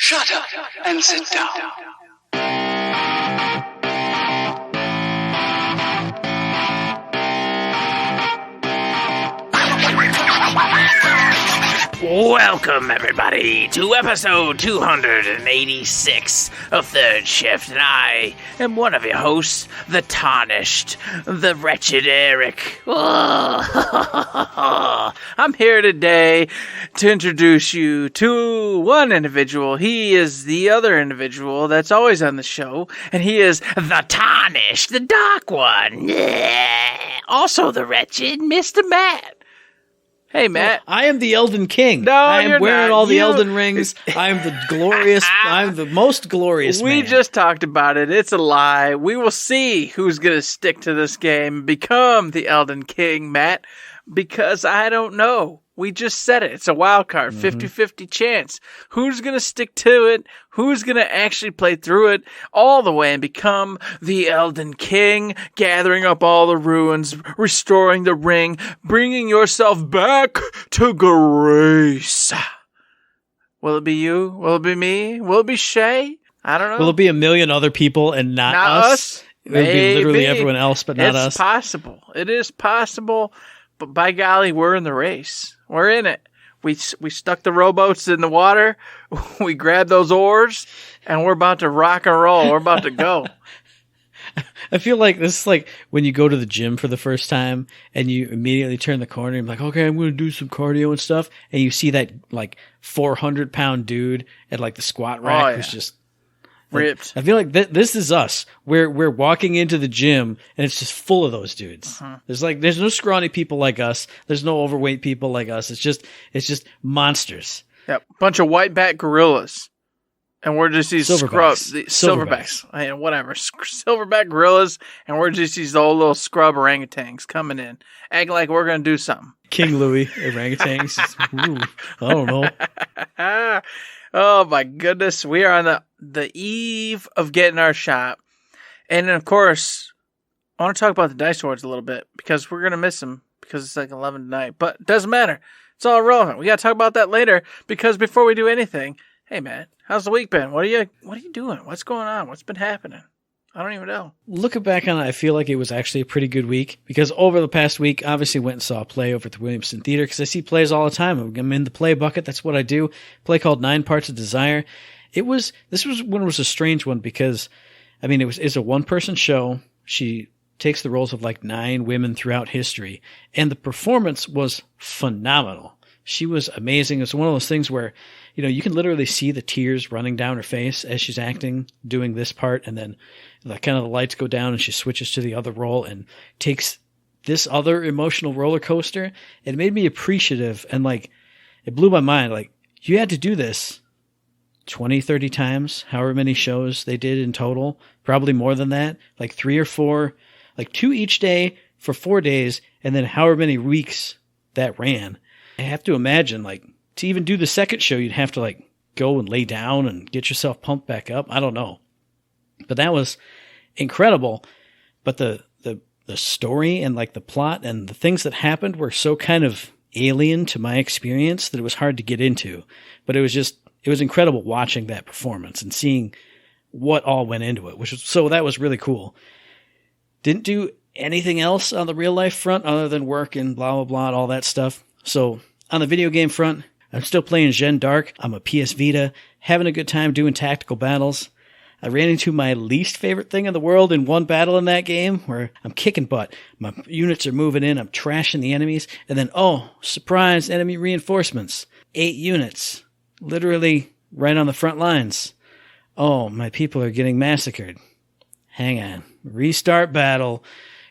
Shut up and sit down. Welcome, everybody, to episode 286 of Third Shift, and I am one of your hosts, the tarnished, the wretched Eric. I'm here today to introduce you to one individual. He is the other individual that's always on the show, and he is the tarnished, the dark one. Also the wretched Mr. Matt. Hey, Matt. I am the Elden King. No, I am you're wearing not. all the Elden Rings. I am the glorious, I'm the most glorious We man. just talked about it. It's a lie. We will see who's going to stick to this game and become the Elden King, Matt, because I don't know. We just said it. It's a wild card, 50-50 chance. Who's going to stick to it? Who's going to actually play through it all the way and become the Elden King, gathering up all the ruins, restoring the ring, bringing yourself back to grace? Will it be you? Will it be me? Will it be Shay? I don't know. Will it be a million other people and not us? It would be literally everyone else, but not us. It's possible. It is possible. But by golly, we're in the race. We're in it. We stuck the rowboats in the water. We grabbed those oars, and we're about to rock and roll. We're about to go. I feel like this is like when you go to the gym for the first time and you immediately turn the corner and you're like, okay, I'm going to do some cardio and stuff. And you see that like 400-pound dude at like the squat rack who's just ripped. I feel like this is us. We're walking into the gym and it's just full of those dudes. There's no scrawny people like us. There's no overweight people like us. It's just monsters. Yep. Bunch of white back gorillas. And we're just these Silverbacks. I mean, whatever. Silverback gorillas. And we're just these old little scrub orangutans coming in, acting like we're going to do something. King Louis, orangutans. Ooh, I don't know. Oh my goodness. We are on the eve of getting our shot. And of course, I want to talk about the dice awards a little bit because we're going to miss them because it's like 11 tonight. But it doesn't matter. It's all irrelevant. We got to talk about that later because before we do anything, hey man, how's the week been? What are you doing? What's going on? What's been happening? I don't even know. Looking back on it, I feel like it was actually a pretty good week because over the past week, obviously went and saw a play over at the Williamson Theater because I see plays all the time. I'm in the play bucket. That's what I do. A play called 9 Parts of Desire. This was when it was a strange one because, I mean, it's a one-person show. She takes the roles of like 9 women throughout history, and the performance was phenomenal. She was amazing. It's one of those things where, you know, you can literally see the tears running down her face as she's acting, doing this part, and then the lights go down and she switches to the other role and takes this other emotional roller coaster. It made me appreciative and like, it blew my mind. Like, you had to do this 20, 30 times, however many shows they did in total, probably more than that, like 3 or 4, like 2 each day for 4 days, and then however many weeks that ran. I have to imagine, like, to even do the second show, you'd have to like go and lay down and get yourself pumped back up. I don't know. But that was incredible. But the story and like the plot and the things that happened were so kind of alien to my experience that it was hard to get into. But it was incredible watching that performance and seeing what all went into it, so that was really cool. Didn't do anything else on the real life front other than work and blah, blah, blah, and all that stuff. So on the video game front, I'm still playing Gen Dark. I'm a PS Vita, having a good time doing tactical battles. I ran into my least favorite thing in the world in one battle in that game where I'm kicking butt. My units are moving in. I'm trashing the enemies. And then, oh, surprise, enemy reinforcements. 8 units. Literally right on the front lines. Oh, my people are getting massacred. Hang on. Restart battle.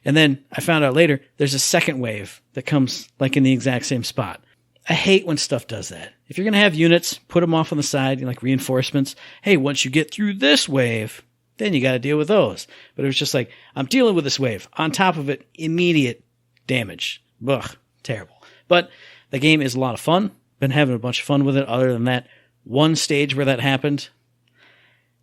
And then I found out later there's a second wave that comes like in the exact same spot. I hate when stuff does that. If you're going to have units, put them off on the side, like reinforcements. Hey, once you get through this wave, then you got to deal with those. But it was just like, I'm dealing with this wave. On top of it, immediate damage. Ugh, terrible. But the game is a lot of fun. Been having a bunch of fun with it. Other than that, one stage where that happened,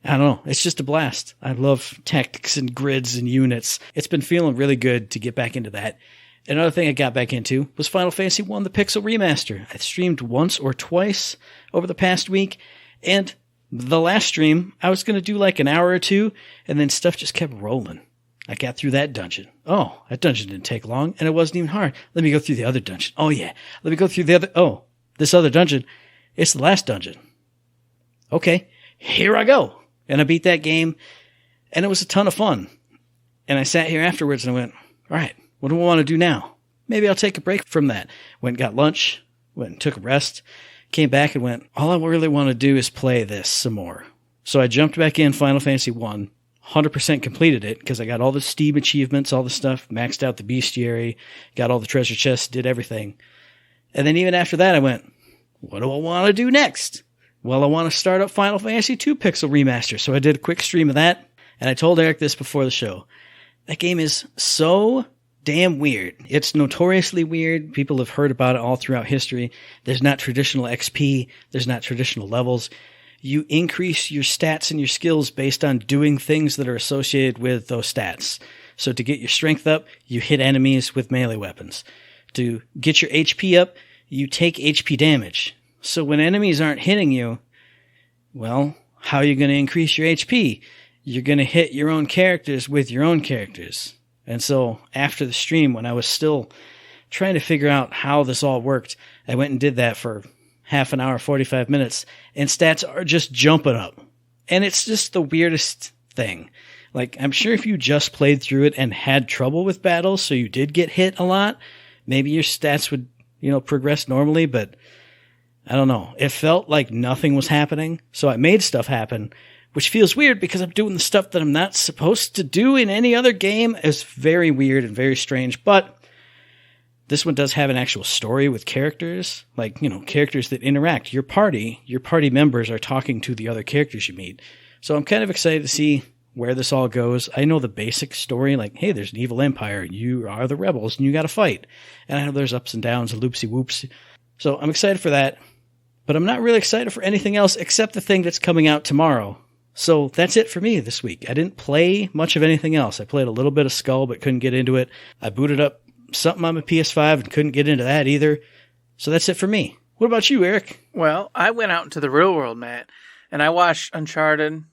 I don't know. It's just a blast. I love tactics and grids and units. It's been feeling really good to get back into that. Another thing I got back into was Final Fantasy I, the Pixel Remaster. I streamed once or twice over the past week, and The last stream, I was going to do like an hour or two, and then stuff just kept rolling. I got through that dungeon. Oh, that dungeon didn't take long, and it wasn't even hard. Let me go through the other dungeon. Oh, yeah. Let me go through the other. Oh, this other dungeon. It's the last dungeon. Okay, here I go. And I beat that game, and it was a ton of fun. And I sat here afterwards, and I went, all right, what do I want to do now? Maybe I'll take a break from that. Went and got lunch, went and took a rest, came back and went, all I really want to do is play this some more. So I jumped back in Final Fantasy 1. 100% completed it because I got all the Steam achievements, all the stuff, maxed out the bestiary, got all the treasure chests, did everything. And then even after that, I went, what do I want to do next? Well, I want to start up Final Fantasy 2 Pixel Remaster. So I did a quick stream of that, and I told Eric this before the show. That game is so damn weird. It's notoriously weird. People have heard about it all throughout history. There's not traditional XP. There's not traditional levels. You increase your stats and your skills based on doing things that are associated with those stats. So to get your strength up, you hit enemies with melee weapons. To get your HP up, you take HP damage. So when enemies aren't hitting you, well, how are you going to increase your HP? You're going to hit your own characters with your own characters. And so after the stream, when I was still trying to figure out how this all worked, I went and did that for half an hour, 45 minutes, and stats are just jumping up. And it's just the weirdest thing. Like, I'm sure if you just played through it and had trouble with battles, so you did get hit a lot, maybe your stats would, progress normally, but I don't know. It felt like nothing was happening, so I made stuff happen, which feels weird because I'm doing the stuff that I'm not supposed to do in any other game. It's very weird and very strange, but this one does have an actual story with characters, like, characters that interact. Your party members are talking to the other characters you meet. So I'm kind of excited to see where this all goes. I know the basic story, like, hey, there's an evil empire. You are the rebels, and you got to fight. And I know there's ups and downs, loopsy-whoops. So I'm excited for that. But I'm not really excited for anything else except the thing that's coming out tomorrow. So that's it for me this week. I didn't play much of anything else. I played a little bit of Skull, but couldn't get into it. I booted up something on my PS5 and couldn't get into that either. So that's it for me. What about you, Eric? Well, I went out into the real world, Matt, and I watched Uncharted,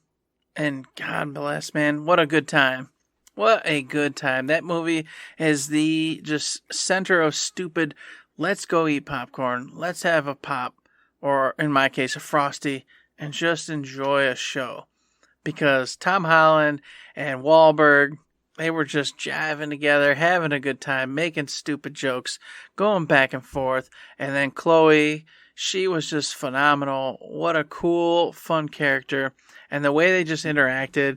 and God bless, man, what a good time. What a good time. That movie is the just center of stupid, let's go eat popcorn, let's have a pop, or in my case, a Frosty, and just enjoy a show. Because Tom Holland and Wahlberg, they were just jiving together, having a good time, making stupid jokes, going back and forth. And then Chloe, she was just phenomenal. What a cool, fun character. And the way they just interacted,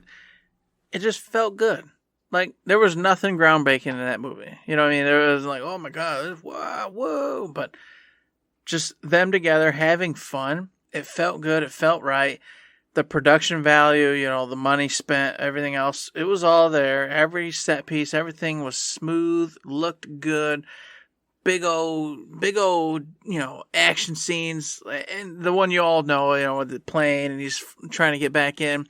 it just felt good. Like, there was nothing groundbreaking in that movie. You know what I mean? There was like, oh my God, wow, whoa. But just them together having fun. It felt good. It felt right. The production value, the money spent, everything else, it was all there. Every set piece, everything was smooth, looked good. Big old, action scenes. And the one you all know, with the plane and he's trying to get back in.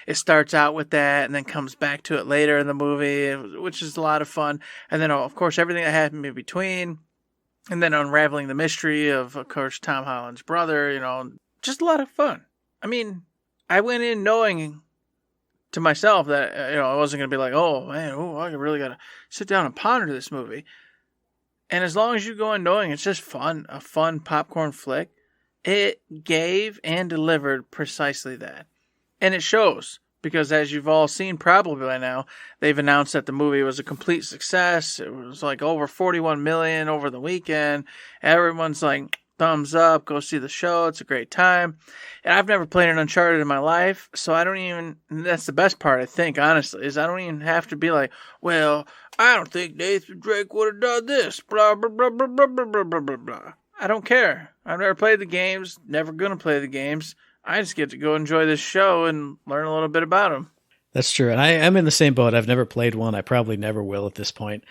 It starts out with that and then comes back to it later in the movie, which is a lot of fun. And then, of course, everything that happened in between. And then unraveling the mystery of course, Tom Holland's brother, just a lot of fun. I mean, I went in knowing to myself that, I wasn't going to be like, oh, man, I really got to sit down and ponder this movie. And as long as you go in knowing it's just fun, a fun popcorn flick, it gave and delivered precisely that. And it shows, because as you've all seen probably by now, they've announced that the movie was a complete success. It was like over 41 million over the weekend. Everyone's like, thumbs up, go see the show. It's a great time. And I've never played an Uncharted in my life, so I don't even, that's the best part, I think, honestly, is I don't even have to be like, well, I don't think Nathan Drake would have done this, blah, blah, blah, blah, blah, blah, blah, blah, blah. I don't care. I've never played the games, never going to play the games. I just get to go enjoy this show and learn a little bit about them. That's true, and I'm in the same boat. I've never played one. I probably never will at this point.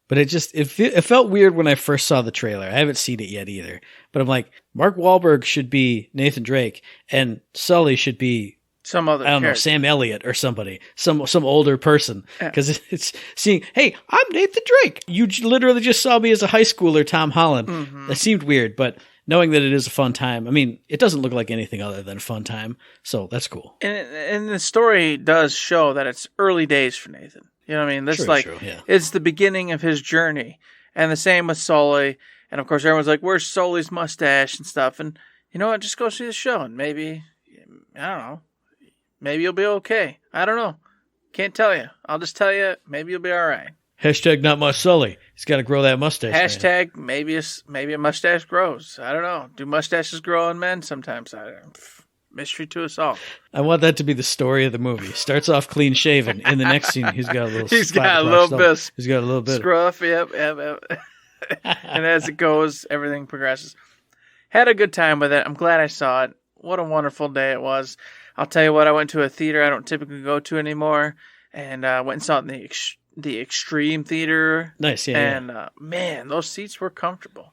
But it felt weird when I first saw the trailer. I haven't seen it yet either. But I'm like, Mark Wahlberg should be Nathan Drake, and Sully should be some other character. Sam Elliott or somebody, some older person. Because it's seeing, hey, I'm Nathan Drake. You literally just saw me as a high schooler, Tom Holland. Mm-hmm. That seemed weird, but knowing that it is a fun time. I mean, it doesn't look like anything other than a fun time, so that's cool. And the story does show that it's early days for Nathan. You know what I mean? This True, yeah. It's the beginning of his journey. And the same with Sully. And of course, everyone's like, "Where's Sully's mustache and stuff?" And you know what? Just go see the show, and maybe, I don't know, maybe you'll be okay. I don't know. Can't tell you. I'll just tell you, maybe you'll be all right. Hashtag not my Sully. He's got to grow that mustache. Hashtag maybe a mustache grows. I don't know. Do mustaches grow on men? Sometimes. Mystery to us all. I want that to be the story of the movie. Starts off clean shaven. In the next scene, he's got a little. He's got a little bit. Scruff. Yep. And as it goes, everything progresses. Had a good time with it. I'm glad I saw it. What a wonderful day it was. I'll tell you what, I went to a theater I don't typically go to anymore, and went and saw it in the Extreme Theater. Nice, yeah. And, man, those seats were comfortable.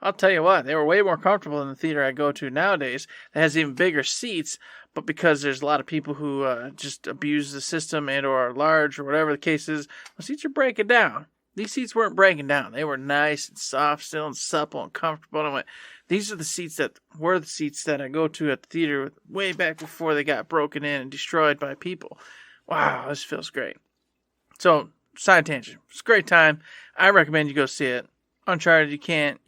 I'll tell you what, they were way more comfortable than the theater I go to nowadays that has even bigger seats, but because there's a lot of people who just abuse the system and or are large or whatever the case is, the seats are breaking down. These seats weren't breaking down. They were nice and soft still and supple and comfortable. And I went, these are the seats that I go to at the theater way back before they got broken in and destroyed by people. Wow, this feels great. So, side tangent. It's a great time. I recommend you go see it. Uncharted, you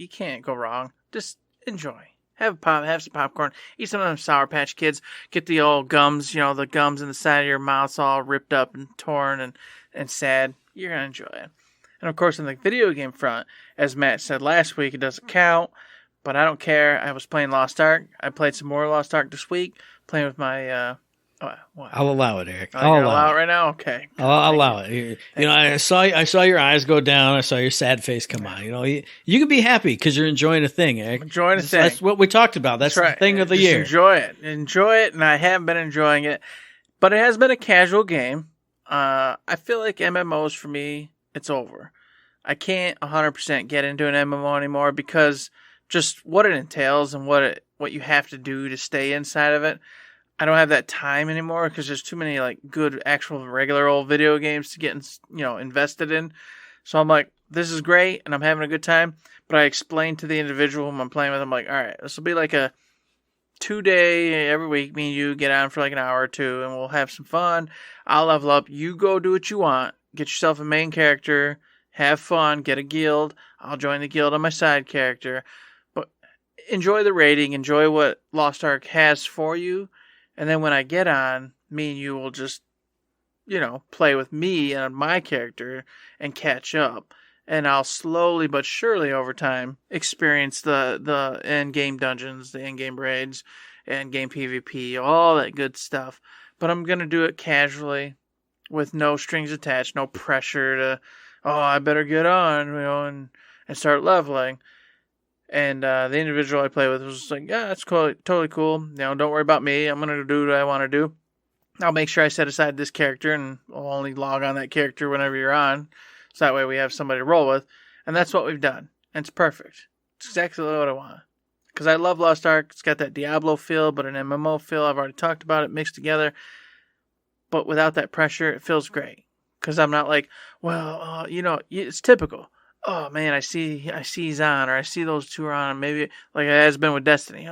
can't go wrong. Just enjoy. Have some popcorn. Eat some of them Sour Patch Kids. Get the old gums, the gums in the side of your mouth all ripped up and torn and sad. You're going to enjoy it. And of course, on the video game front, as Matt said last week, it doesn't count, but I don't care. I was playing Lost Ark. I played some more Lost Ark this week, playing with my, what? I'll allow it, Eric. I'll allow it right now? Okay. I'll allow it. I saw your eyes go down. I saw your sad face come on. You can be happy because you're enjoying a thing, Eric. Enjoying a thing. That's what we talked about. That's right. The thing of the Just year. Enjoy it, and I have been enjoying it. But it has been a casual game. I feel like MMOs for me, it's over. I can't 100% get into an MMO anymore because just what it entails and what you have to do to stay inside of it. I don't have that time anymore because there's too many like good actual regular old video games to get invested in. So I'm like, this is great and I'm having a good time. But I explain to the individual whom I'm playing with, I'm like, all right, this will be like a 2-day every week. Me and you get on for like an hour or two and we'll have some fun. I'll level up. You go do what you want. Get yourself a main character. Have fun. Get a guild. I'll join the guild on my side character. But enjoy the rating. Enjoy what Lost Ark has for you. And then when I get on, me and you will just, play with me and my character and catch up. And I'll slowly but surely over time experience the end-game dungeons, the end-game raids, end-game PvP, all that good stuff. But I'm going to do it casually with no strings attached, no pressure to, I better get on, and start leveling. And the individual I play with was like, yeah, that's cool, totally cool. Don't worry about me. I'm going to do what I want to do. I'll make sure I set aside this character and I'll only log on that character whenever you're on. So that way we have somebody to roll with. And that's what we've done. And it's perfect. It's exactly what I want. Because I love Lost Ark. It's got that Diablo feel, but an MMO feel. I've already talked about it mixed together. But without that pressure, it feels great. Because I'm not like, it's typical. Oh man, I see he's on, or I see those two are on. Maybe like it has been with Destiny.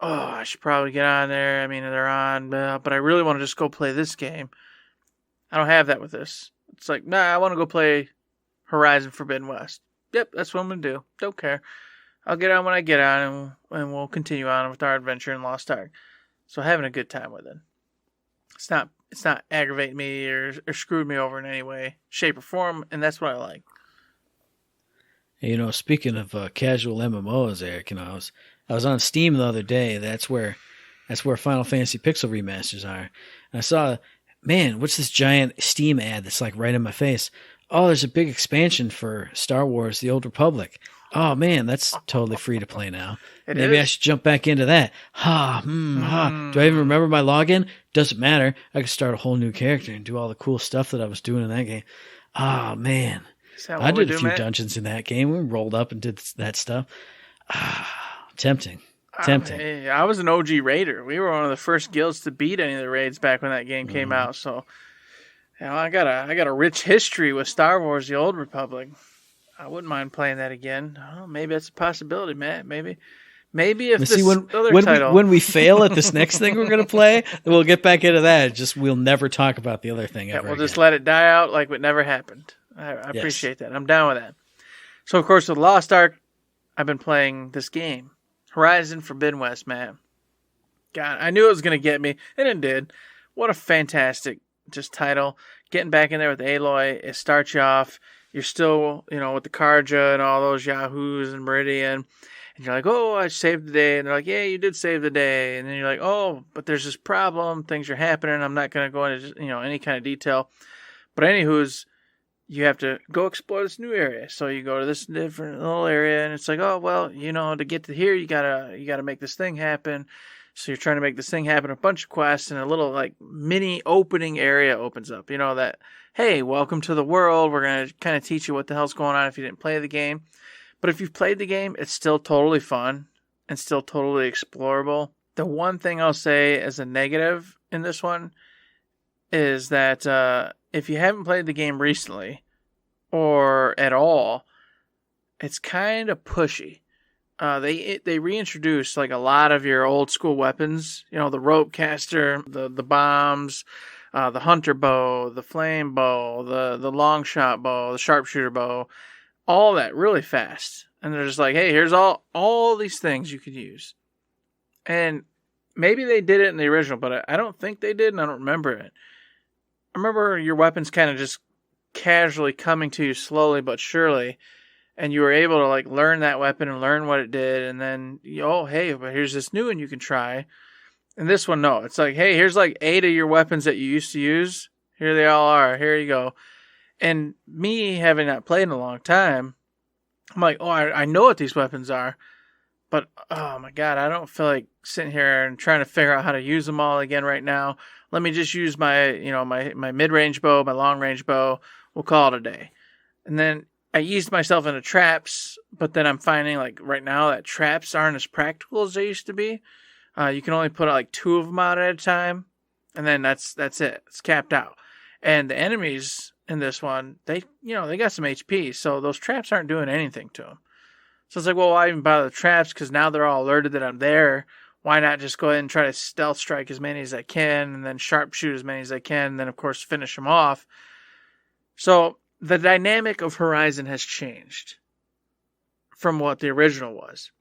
I should probably get on there. I mean, they're on, but I really want to just go play this game. I don't have that with this. It's like, nah, I want to go play Horizon Forbidden West. Yep, that's what I'm gonna do. Don't care. I'll get on when I get on, and we'll continue on with our adventure in Lost Ark. So having a good time with it. It's not aggravating me or screwed me over in any way, shape, or form, and that's what I like. Speaking of casual MMOs, Eric, I was on Steam the other day. That's where Final Fantasy Pixel remasters are. And I saw, man, what's this giant Steam ad that's like right in my face? Oh, there's a big expansion for Star Wars: The Old Republic. Oh man, that's totally free to play now. Maybe I should jump back into that. Do I even remember my login? Doesn't matter. I could start a whole new character and do all the cool stuff that I was doing in that game. Oh man. I did a few dungeons in that game. We rolled up and did that stuff. Tempting. I was an OG raider. We were one of the first guilds to beat any of the raids back when that game came out. So, I got a rich history with Star Wars: The Old Republic. I wouldn't mind playing that again. Oh, maybe that's a possibility, Matt. Maybe if this other when title... when we fail at this next thing we're going to play, then we'll get back into that. Just we'll never talk about the other thing ever we'll again. just let it die out like it never happened. I appreciate that. I'm down with that. So, of course, with Lost Ark, I've been playing this game. Horizon Forbidden West, man. God, I knew it was going to get me, and it did. What a fantastic just title. Getting back in there with Aloy, it starts you off. You're still, with the Karja and all those Yahoos and Meridian. And you're like, oh, I saved the day. And they're like, yeah, you did save the day. And then you're like, oh, but there's this problem. Things are happening. I'm not going to go into, any kind of detail. But anywho's, you have to go explore this new area. So you go to this different little area. And it's like, oh, well, to get to here, you gotta make this thing happen. So you're trying to make this thing happen. A bunch of quests and a little like mini opening area opens up. That, hey, welcome to the world. We're going to kind of teach you what the hell's going on if you didn't play the game. But if you've played the game, it's still totally fun and still totally explorable. The one thing I'll say as a negative in this one is that if you haven't played the game recently or at all, it's kind of pushy. They reintroduced like a lot of your old school weapons, the rope caster, the bombs, the hunter bow, the flame bow, the long shot bow, the sharpshooter bow, all that really fast. And they're just like, hey, here's all these things you could use. And maybe they did it in the original, but I don't think they did, and I don't remember it. I remember your weapons kind of just casually coming to you slowly but surely. And you were able to like learn that weapon and learn what it did. And then, hey, but here's this new one you can try. And this one, no. It's like, hey, here's like 8 of your weapons that you used to use. Here they all are. Here you go. And me having not played in a long time, I'm like, oh, I know what these weapons are. But, oh my God, I don't feel like sitting here and trying to figure out how to use them all again right now. Let me just use my mid-range bow, my long-range bow. We'll call it a day. And then I eased myself into traps, but then I'm finding like right now that traps aren't as practical as they used to be. You can only put like 2 of them out at a time, and then that's it. It's capped out. And the enemies in this one, they got some HP, so those traps aren't doing anything to them. So it's like, well, why even bother the traps? Because now they're all alerted that I'm there. Why not just go ahead and try to stealth strike as many as I can, and then sharpshoot as many as I can, and then of course finish them off. So the dynamic of Horizon has changed from what the original was.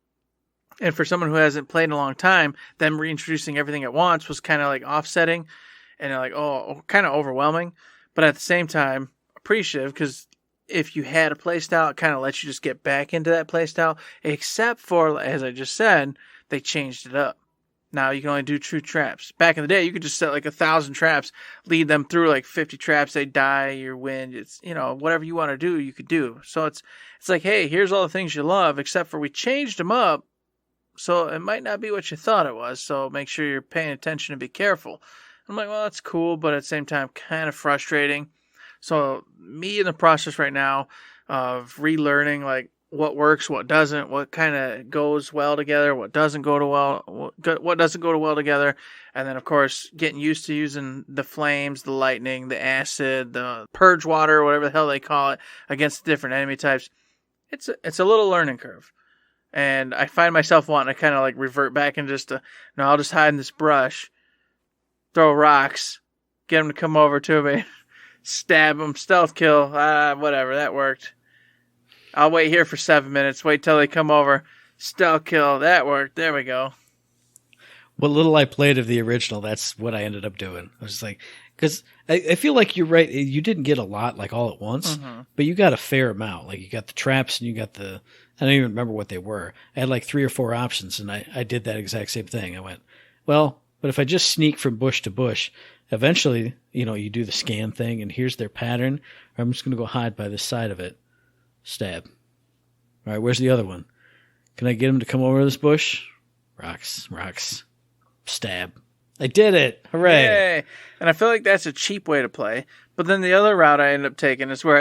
And for someone who hasn't played in a long time, them reintroducing everything at once was kind of like offsetting and like, kind of overwhelming. But at the same time, appreciative, because if you had a playstyle, it kind of lets you just get back into that playstyle. Except for, as I just said, they changed it up. Now you can only do 2 traps. Back in the day, you could just set like 1,000 traps, lead them through like 50 traps, they die, you win. It's, whatever you want to do, you could do. So it's like, hey, here's all the things you love, except for we changed them up, so it might not be what you thought it was. So make sure you're paying attention and be careful. I'm like, well, that's cool, but at the same time, kind of frustrating. So me in the process right now of relearning like what works, what doesn't, what kind of goes well together, what doesn't go well together, and then of course getting used to using the flames, the lightning, the acid, the purge water, whatever the hell they call it, against different enemy types. It's a little learning curve, and I find myself wanting to kind of like revert back and I'll just hide in this brush, throw rocks, get them to come over to me, stab them, stealth kill, whatever, that worked. I'll wait here for 7 minutes. Wait till they come over. Stealth kill. That worked. There we go. What little I played of the original, that's what I ended up doing. I was just like, because I feel like you're right. You didn't get a lot like all at once, but you got a fair amount. Like you got the traps and you got I don't even remember what they were. I had like 3 or 4 options, and I did that exact same thing. I went, well, but if I just sneak from bush to bush, eventually, you do the scan thing, and here's their pattern. Or I'm just going to go hide by this side of it. Stab. All right, where's the other one? Can I get him to come over this bush? Rocks. Stab. I did it. Hooray. Yay. And I feel like that's a cheap way to play. But then the other route I end up taking is where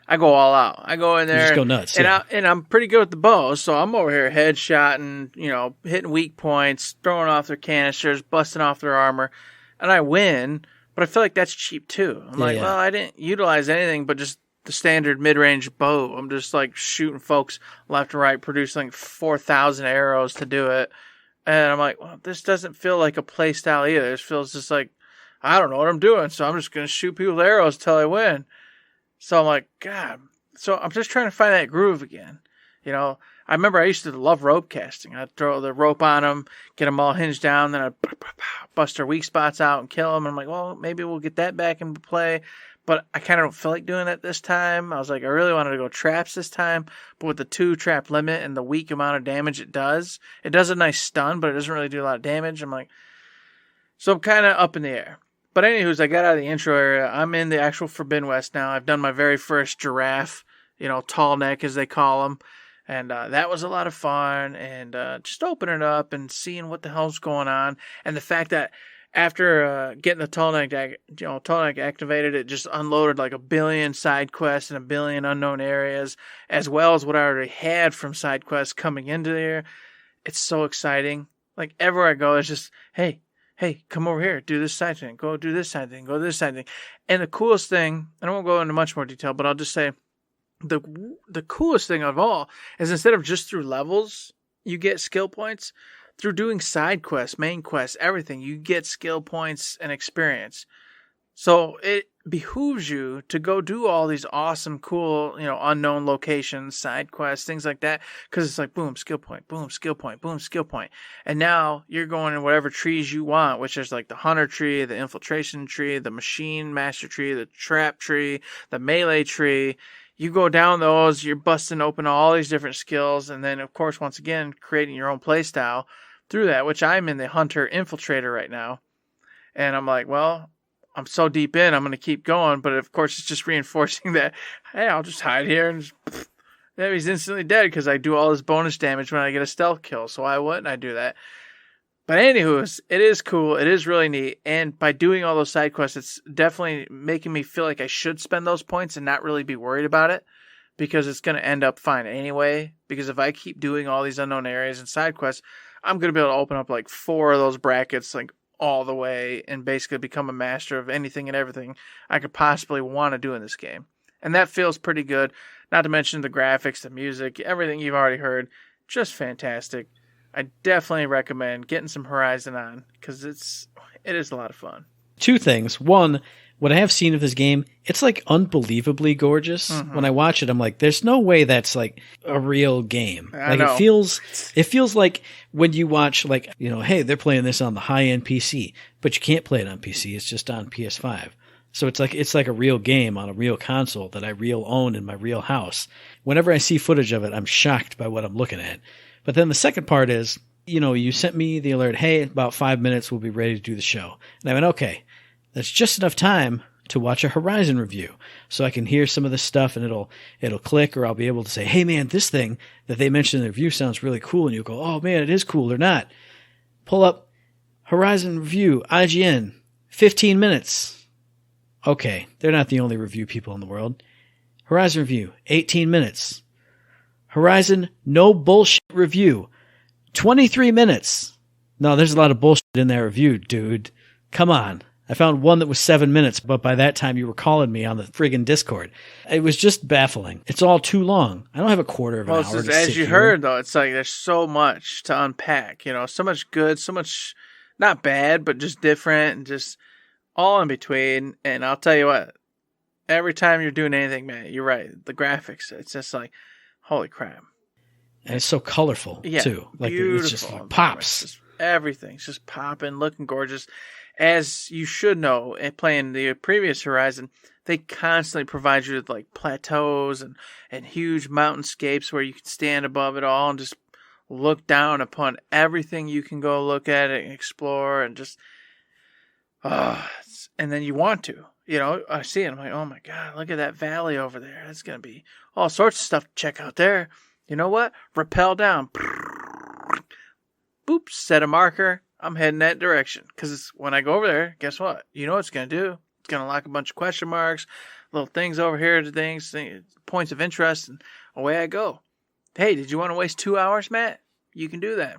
I go all out. I go in there. You just go nuts. And I'm pretty good with the bow, so I'm over here headshotting, hitting weak points, throwing off their canisters, busting off their armor. And I win, but I feel like that's cheap too. I'm well, I didn't utilize anything but just the standard mid-range bow. I'm just like shooting folks left and right, producing like 4,000 arrows to do it. And I'm like, well, this doesn't feel like a play style either. It feels just like, I don't know what I'm doing, so I'm just going to shoot people with arrows till I win. So I'm like, God. So I'm just trying to find that groove again. You know, I remember I used to love rope casting. I'd throw the rope on them, get them all hinged down, then I'd bust their weak spots out and kill them. And I'm like, well, maybe we'll get that back into play. But I kind of don't feel like doing that this time. I was like, I really wanted to go traps this time. But with the 2 trap limit and the weak amount of damage it does a nice stun, but it doesn't really do a lot of damage. I'm like, so I'm kind of up in the air. But anywho's, I got out of the intro area. I'm in the actual Forbidden West now. I've done my very first giraffe, tall neck as they call them. And that was a lot of fun. And just opening it up and seeing what the hell's going on. And the fact that after getting the tall neck activated, it just unloaded like 1 billion side quests and 1 billion unknown areas, as well as what I already had from side quests coming into there. It's so exciting. Like everywhere I go, it's just, hey, come over here, do this side thing, go do this side thing, go this side thing. And the coolest thing, and I won't go into much more detail, but I'll just say the coolest thing of all is instead of just through levels, you get skill points. Through doing side quests, main quests, everything, you get skill points and experience. So it behooves you to go do all these awesome, cool, unknown locations, side quests, things like that. Because it's like, boom, skill point, boom, skill point, boom, skill point. And now you're going in whatever trees you want, which is like the hunter tree, the infiltration tree, the machine master tree, the trap tree, the melee tree. You go down those, you're busting open all these different skills. And then, of course, once again, creating your own playstyle through that, which I'm in the hunter infiltrator right now. And I'm like, well, I'm so deep in, I'm going to keep going. But of course, it's just reinforcing that, hey, I'll just hide here and he's instantly dead because I do all this bonus damage when I get a stealth kill. So why wouldn't I do that? But anywho, it is cool. It is really neat. And by doing all those side quests, it's definitely making me feel like I should spend those points and not really be worried about it, because it's going to end up fine anyway. Because if I keep doing all these unknown areas and side quests, I'm going to be able to open up like 4 of those brackets like all the way and basically become a master of anything and everything I could possibly want to do in this game. And that feels pretty good. Not to mention the graphics, the music, everything you've already heard. Just fantastic. I definitely recommend getting some Horizon on because it is a lot of fun. 2 things. One, what I have seen of this game, it's like unbelievably gorgeous. Mm-hmm. When I watch it, I'm like, there's no way that's like a real game. I know. It feels like when you watch like, hey, they're playing this on the high-end PC, but you can't play it on PC. It's just on PS5. So it's like a real game on a real console that I real own in my real house. Whenever I see footage of it, I'm shocked by what I'm looking at. But then the second part is, you sent me the alert, hey, about 5 minutes, we'll be ready to do the show. And I went, okay, that's just enough time to watch a Horizon review. So I can hear some of this stuff and it'll click, or I'll be able to say, hey man, this thing that they mentioned in the review sounds really cool. And you'll go, oh man, it is cool or not. Pull up Horizon review, IGN, 15 minutes. Okay, they're not the only review people in the world. Horizon review, 18 minutes. Horizon no bullshit review, 23 minutes. No, there's a lot of bullshit in that review, dude. Come on. I found one that was 7 minutes, but by that time you were calling me on the friggin' Discord. It was just baffling. It's all too long. I don't have a quarter of an hour to sit as you here. heard, though, it's like there's so much to unpack. So much good, so much not bad, but just different and just all in between. And I'll tell you what, every time you're doing anything, man, you're right. The graphics, it's just like, holy crap. And it's so colorful, too. Like beautiful. It's just like pops. Just everything's just popping, looking gorgeous. As you should know, playing the previous Horizon, they constantly provide you with like plateaus and huge mountainscapes where you can stand above it all and just look down upon everything you can go look at and explore and just, and then you want to. I see it. I'm like, oh my God, look at that valley over there. That's going to be all sorts of stuff to check out there. You know what? Rappel down. Boop, set a marker. I'm heading that direction. Because when I go over there, guess what? You know what it's going to do? It's going to lock a bunch of question marks, little things over here, things, points of interest, and away I go. Hey, did you want to waste 2 hours, Matt? You can do that.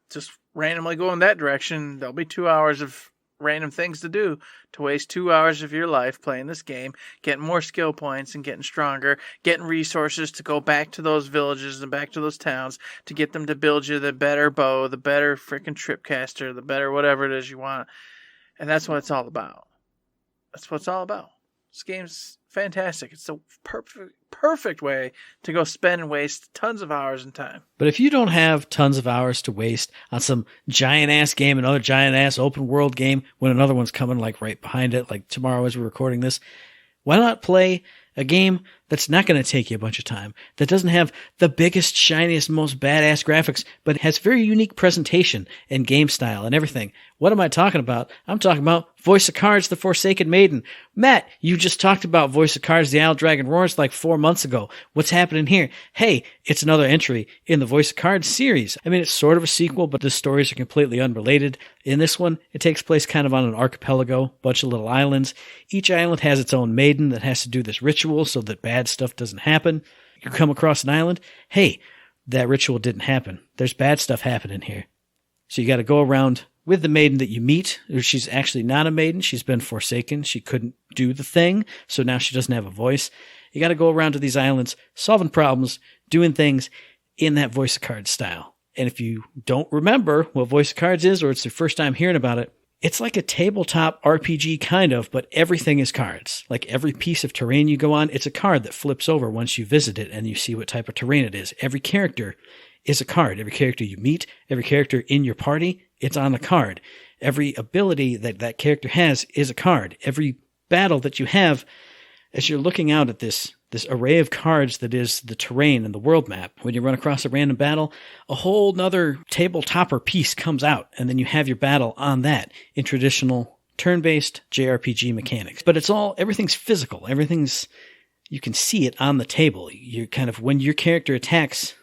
Just randomly go in that direction. There'll be 2 hours of random things to do to waste 2 hours of your life playing this game, getting more skill points and getting stronger, getting resources to go back to those villages and back to those towns to get them to build you the better bow, the better freaking tripcaster, the better whatever it is you want. And that's what it's all about. That's what it's all about. This game's fantastic. It's a perfect way to go spend and waste tons of hours and time. But if you don't have tons of hours to waste on some giant-ass game, another giant-ass open-world game, when another one's coming like right behind it, like tomorrow as we're recording this, why not play a game that's not going to take you a bunch of time, that doesn't have the biggest, shiniest, most badass graphics, but has very unique presentation and game style and everything. What am I talking about? I'm talking about Voice of Cards, The Forsaken Maiden. Matt, you just talked about Voice of Cards, The Owl Dragon Roars like 4 months ago. What's happening here? Hey, it's another entry in the Voice of Cards series. I mean, it's sort of a sequel, but the stories are completely unrelated. In this one, it takes place kind of on an archipelago, bunch of little islands. Each island has its own maiden that has to do this ritual so that bad stuff doesn't happen. You come across an island, hey, that ritual didn't happen. There's bad stuff happening here. So you got to go around with the maiden that you meet. She's actually not a maiden. She's been forsaken. She couldn't do the thing, so now she doesn't have a voice. You got to go around to these islands, solving problems, doing things in that Voice of Cards style. And if you don't remember what Voice of Cards is, or it's your first time hearing about it, it's like a tabletop RPG kind of, but everything is cards. Like every piece of terrain you go on, it's a card that flips over once you visit it and you see what type of terrain it is. Every character is a card. Every character you meet, every character in your party, it's on a card. Every ability that that character has is a card. Every battle that you have, as you're looking out at this array of cards that is the terrain and the world map, when you run across a random battle, a whole nother tabletopper piece comes out, and then you have your battle on that in traditional turn-based JRPG mechanics. But everything's physical. You can see it on the table. You kind of, when your character attacks,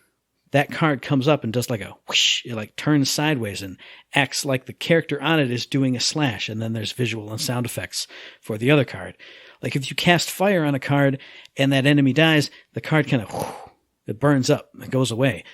that card comes up and does like a whoosh. It like turns sideways and acts like the character on it is doing a slash, and then there's visual and sound effects for the other card. Like if you cast fire on a card and that enemy dies, the card kind of, it burns up, it goes away.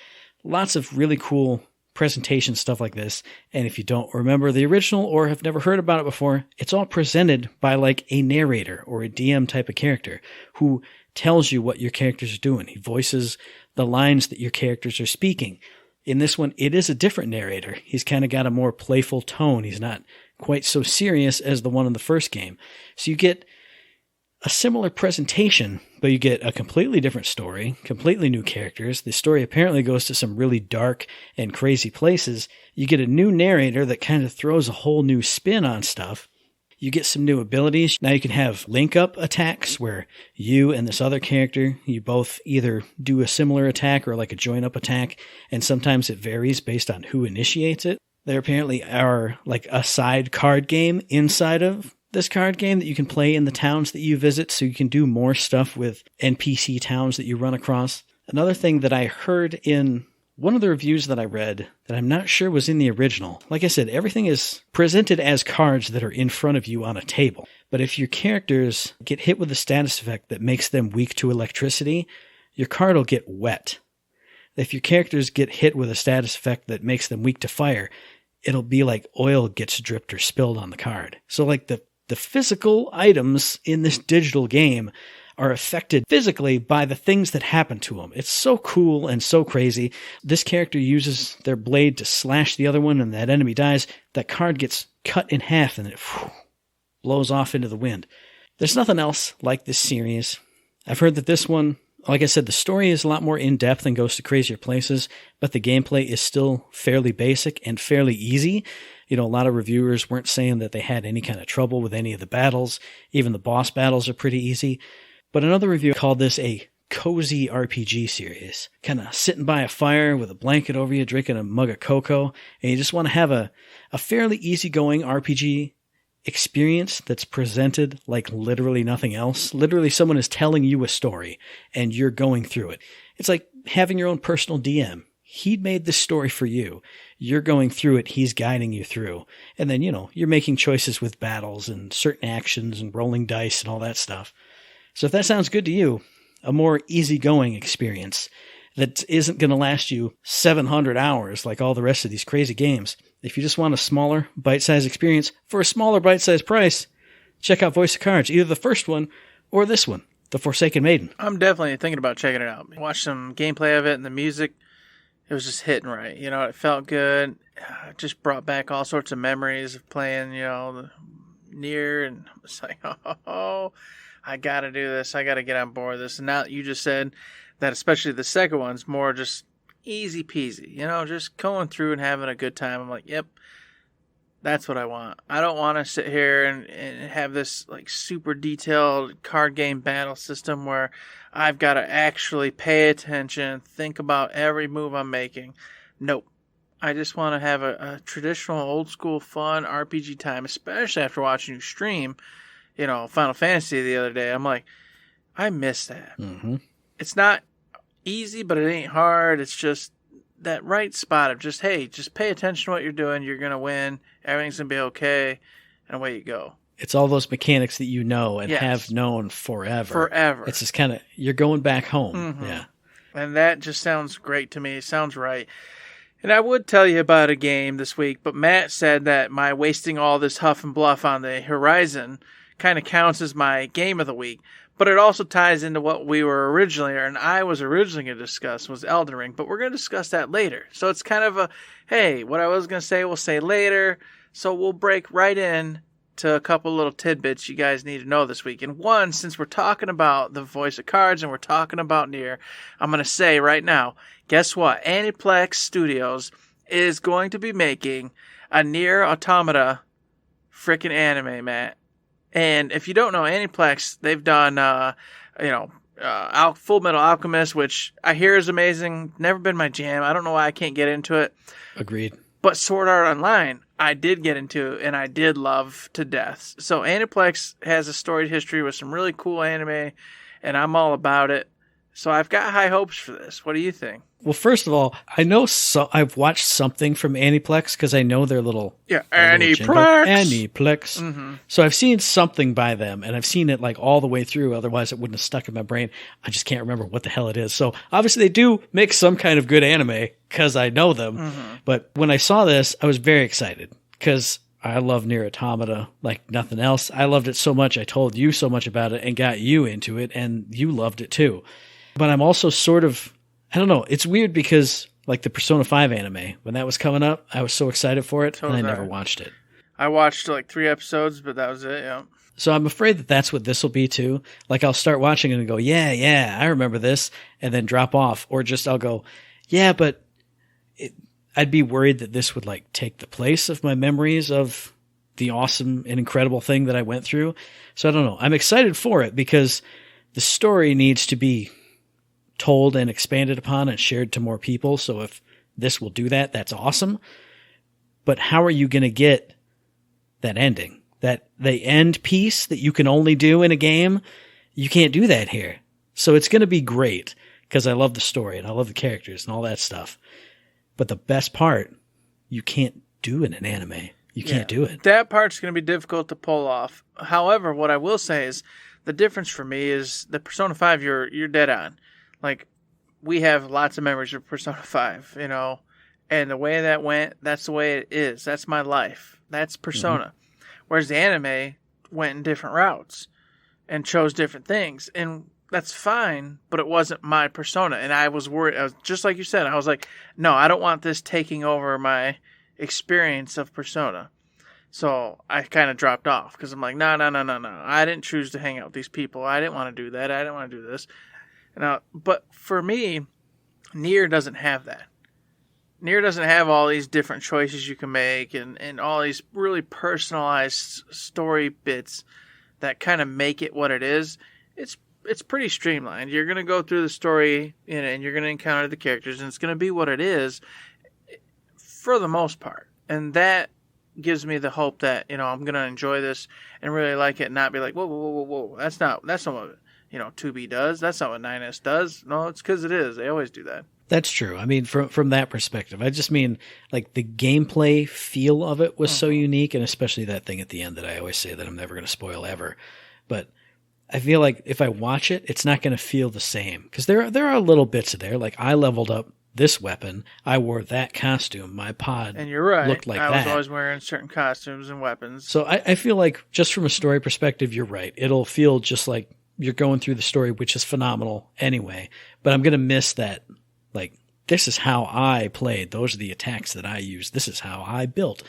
Lots of really cool presentation stuff like this. And if you don't remember the original or have never heard about it before, it's all presented by like a narrator or a DM type of character who tells you what your characters are doing. He voices the lines that your characters are speaking. In this one, it is a different narrator. He's kind of got a more playful tone. He's not quite so serious as the one in the first game. So you get a similar presentation, but you get a completely different story, completely new characters. The story apparently goes to some really dark and crazy places. You get a new narrator that kind of throws a whole new spin on stuff. You get some new abilities. Now you can have link-up attacks where you and this other character, you both either do a similar attack or like a join-up attack, and sometimes it varies based on who initiates it. There apparently are like a side card game inside of this card game that you can play in the towns that you visit, so you can do more stuff with NPC towns that you run across. Another thing that I heard in one of the reviews that I read that I'm not sure was in the original. Like I said, everything is presented as cards that are in front of you on a table. But if your characters get hit with a status effect that makes them weak to electricity, your card will get wet. If your characters get hit with a status effect that makes them weak to fire, it'll be like oil gets dripped or spilled on the card. So like the physical items in this digital game are affected physically by the things that happen to them. It's so cool and so crazy. This character uses their blade to slash the other one and that enemy dies. That card gets cut in half and it blows off into the wind. There's nothing else like this series. I've heard that this one, like I said, the story is a lot more in-depth and goes to crazier places, but the gameplay is still fairly basic and fairly easy. You know, a lot of reviewers weren't saying that they had any kind of trouble with any of the battles. Even the boss battles are pretty easy. But another review called this a cozy RPG series. Kind of sitting by a fire with a blanket over you, drinking a mug of cocoa, and you just want to have a fairly easygoing RPG experience that's presented like literally nothing else. Literally someone is telling you a story, and you're going through it. It's like having your own personal DM. He made this story for you. You're going through it. He's guiding you through. And then, you know, you're making choices with battles and certain actions and rolling dice and all that stuff. So if that sounds good to you, a more easygoing experience, that isn't going to last you 700 hours like all the rest of these crazy games. If you just want a smaller, bite-sized experience for a smaller, bite-sized price, check out Voice of Cards, either the first one or this one, The Forsaken Maiden. I'm definitely thinking about checking it out. Watch some gameplay of it, and the music, it was just hitting right. You know, it felt good. It just brought back all sorts of memories of playing, you know, the Nier, and it's like, oh, I got to do this. I got to get on board with this. And now that you just said that, especially the second one's more just easy peasy, you know, just going through and having a good time. I'm like, yep, that's what I want. I don't want to sit here and have this like super detailed card game battle system where I've got to actually pay attention, think about every move I'm making. Nope. I just want to have a traditional old school fun RPG time, especially after watching you stream, you know, Final Fantasy the other day. I'm like, I miss that. Mm-hmm. It's not easy, but it ain't hard. It's just that right spot of just, hey, just pay attention to what you're doing. You're going to win. Everything's going to be okay. And away you go. It's all those mechanics that you know and have known forever. Forever. It's just kind of, you're going back home. Mm-hmm. Yeah. And that just sounds great to me. It sounds right. And I would tell you about a game this week, but Matt said that my wasting all this huff and bluff on the Horizon kind of counts as my game of the week. But it also ties into what we were originally, or and I was originally going to discuss, was Elden Ring. But we're going to discuss that later. So it's kind of a, hey, what I was going to say, we'll say later. So we'll break right in to a couple little tidbits you guys need to know this week. And one, since we're talking about the Voice of Cards and we're talking about Nier, I'm going to say right now, guess what? Aniplex Studios is going to be making a Nier Automata freaking anime, Matt. And if you don't know Aniplex, they've done, Full Metal Alchemist, which I hear is amazing. Never been my jam. I don't know why I can't get into it. Agreed. But Sword Art Online, I did get into, and I did love to death. So Aniplex has a storied history with some really cool anime, and I'm all about it. So I've got high hopes for this. What do you think? Well, first of all, I know I've watched something from Aniplex because I know their little Aniplex. Mm-hmm. So I've seen something by them, and I've seen it like all the way through. Otherwise, it wouldn't have stuck in my brain. I just can't remember what the hell it is. So obviously, they do make some kind of good anime because I know them. Mm-hmm. But when I saw this, I was very excited because I love Nier Automata like nothing else. I loved it so much. I told you so much about it and got you into it, and you loved it too. But I'm also sort of, I don't know, it's weird because like the Persona 5 anime, when that was coming up, I was so excited for it, and I never watched it. I watched like 3 episodes, but that was it, yeah. So I'm afraid that that's what this will be too. Like I'll start watching it and go, yeah, I remember this, and then drop off. Or just I'll go, yeah, but I'd be worried that this would like take the place of my memories of the awesome and incredible thing that I went through. So I don't know. I'm excited for it because the story needs to be told and expanded upon and shared to more people. So if this will do that, that's awesome. But how are you going to get that ending? That the end piece that you can only do in a game? You can't do that here. So it's going to be great because I love the story and I love the characters and all that stuff. But the best part, you can't do in an anime. You can't do it. That part's going to be difficult to pull off. However, what I will say is the difference for me is the Persona 5 you're dead on. Like, we have lots of memories of Persona 5, you know, and the way that went, that's the way it is. That's my life. That's Persona. Mm-hmm. Whereas the anime went in different routes and chose different things. And that's fine, but it wasn't my Persona. And I was worried. I was, just like you said, I was like, no, I don't want this taking over my experience of Persona. So I kind of dropped off because I'm like, no. I didn't choose to hang out with these people. I didn't want to do that. I didn't want to do this. But for me, Nier doesn't have that. Nier doesn't have all these different choices you can make and all these really personalized story bits that kind of make it what it is. It's pretty streamlined. You're going to go through the story and you're going to encounter the characters, and it's going to be what it is for the most part. And that gives me the hope that, I'm going to enjoy this and really like it and not be like, whoa. That's not what 2B does. That's not what 9S does. No, it's because it is. They always do that. That's true. I mean, from that perspective, I just mean like the gameplay feel of it was so unique, and especially that thing at the end that I always say that I'm never going to spoil ever. But I feel like if I watch it, it's not going to feel the same. Because there are little bits of there. Like, I leveled up this weapon. I wore that costume. My pod And you're right. looked like I that. was always wearing certain costumes and weapons. So I feel like just from a story perspective, you're right. It'll feel just like you're going through the story, which is phenomenal anyway. But I'm going to miss that. Like, this is how I played. Those are the attacks that I used. This is how I built.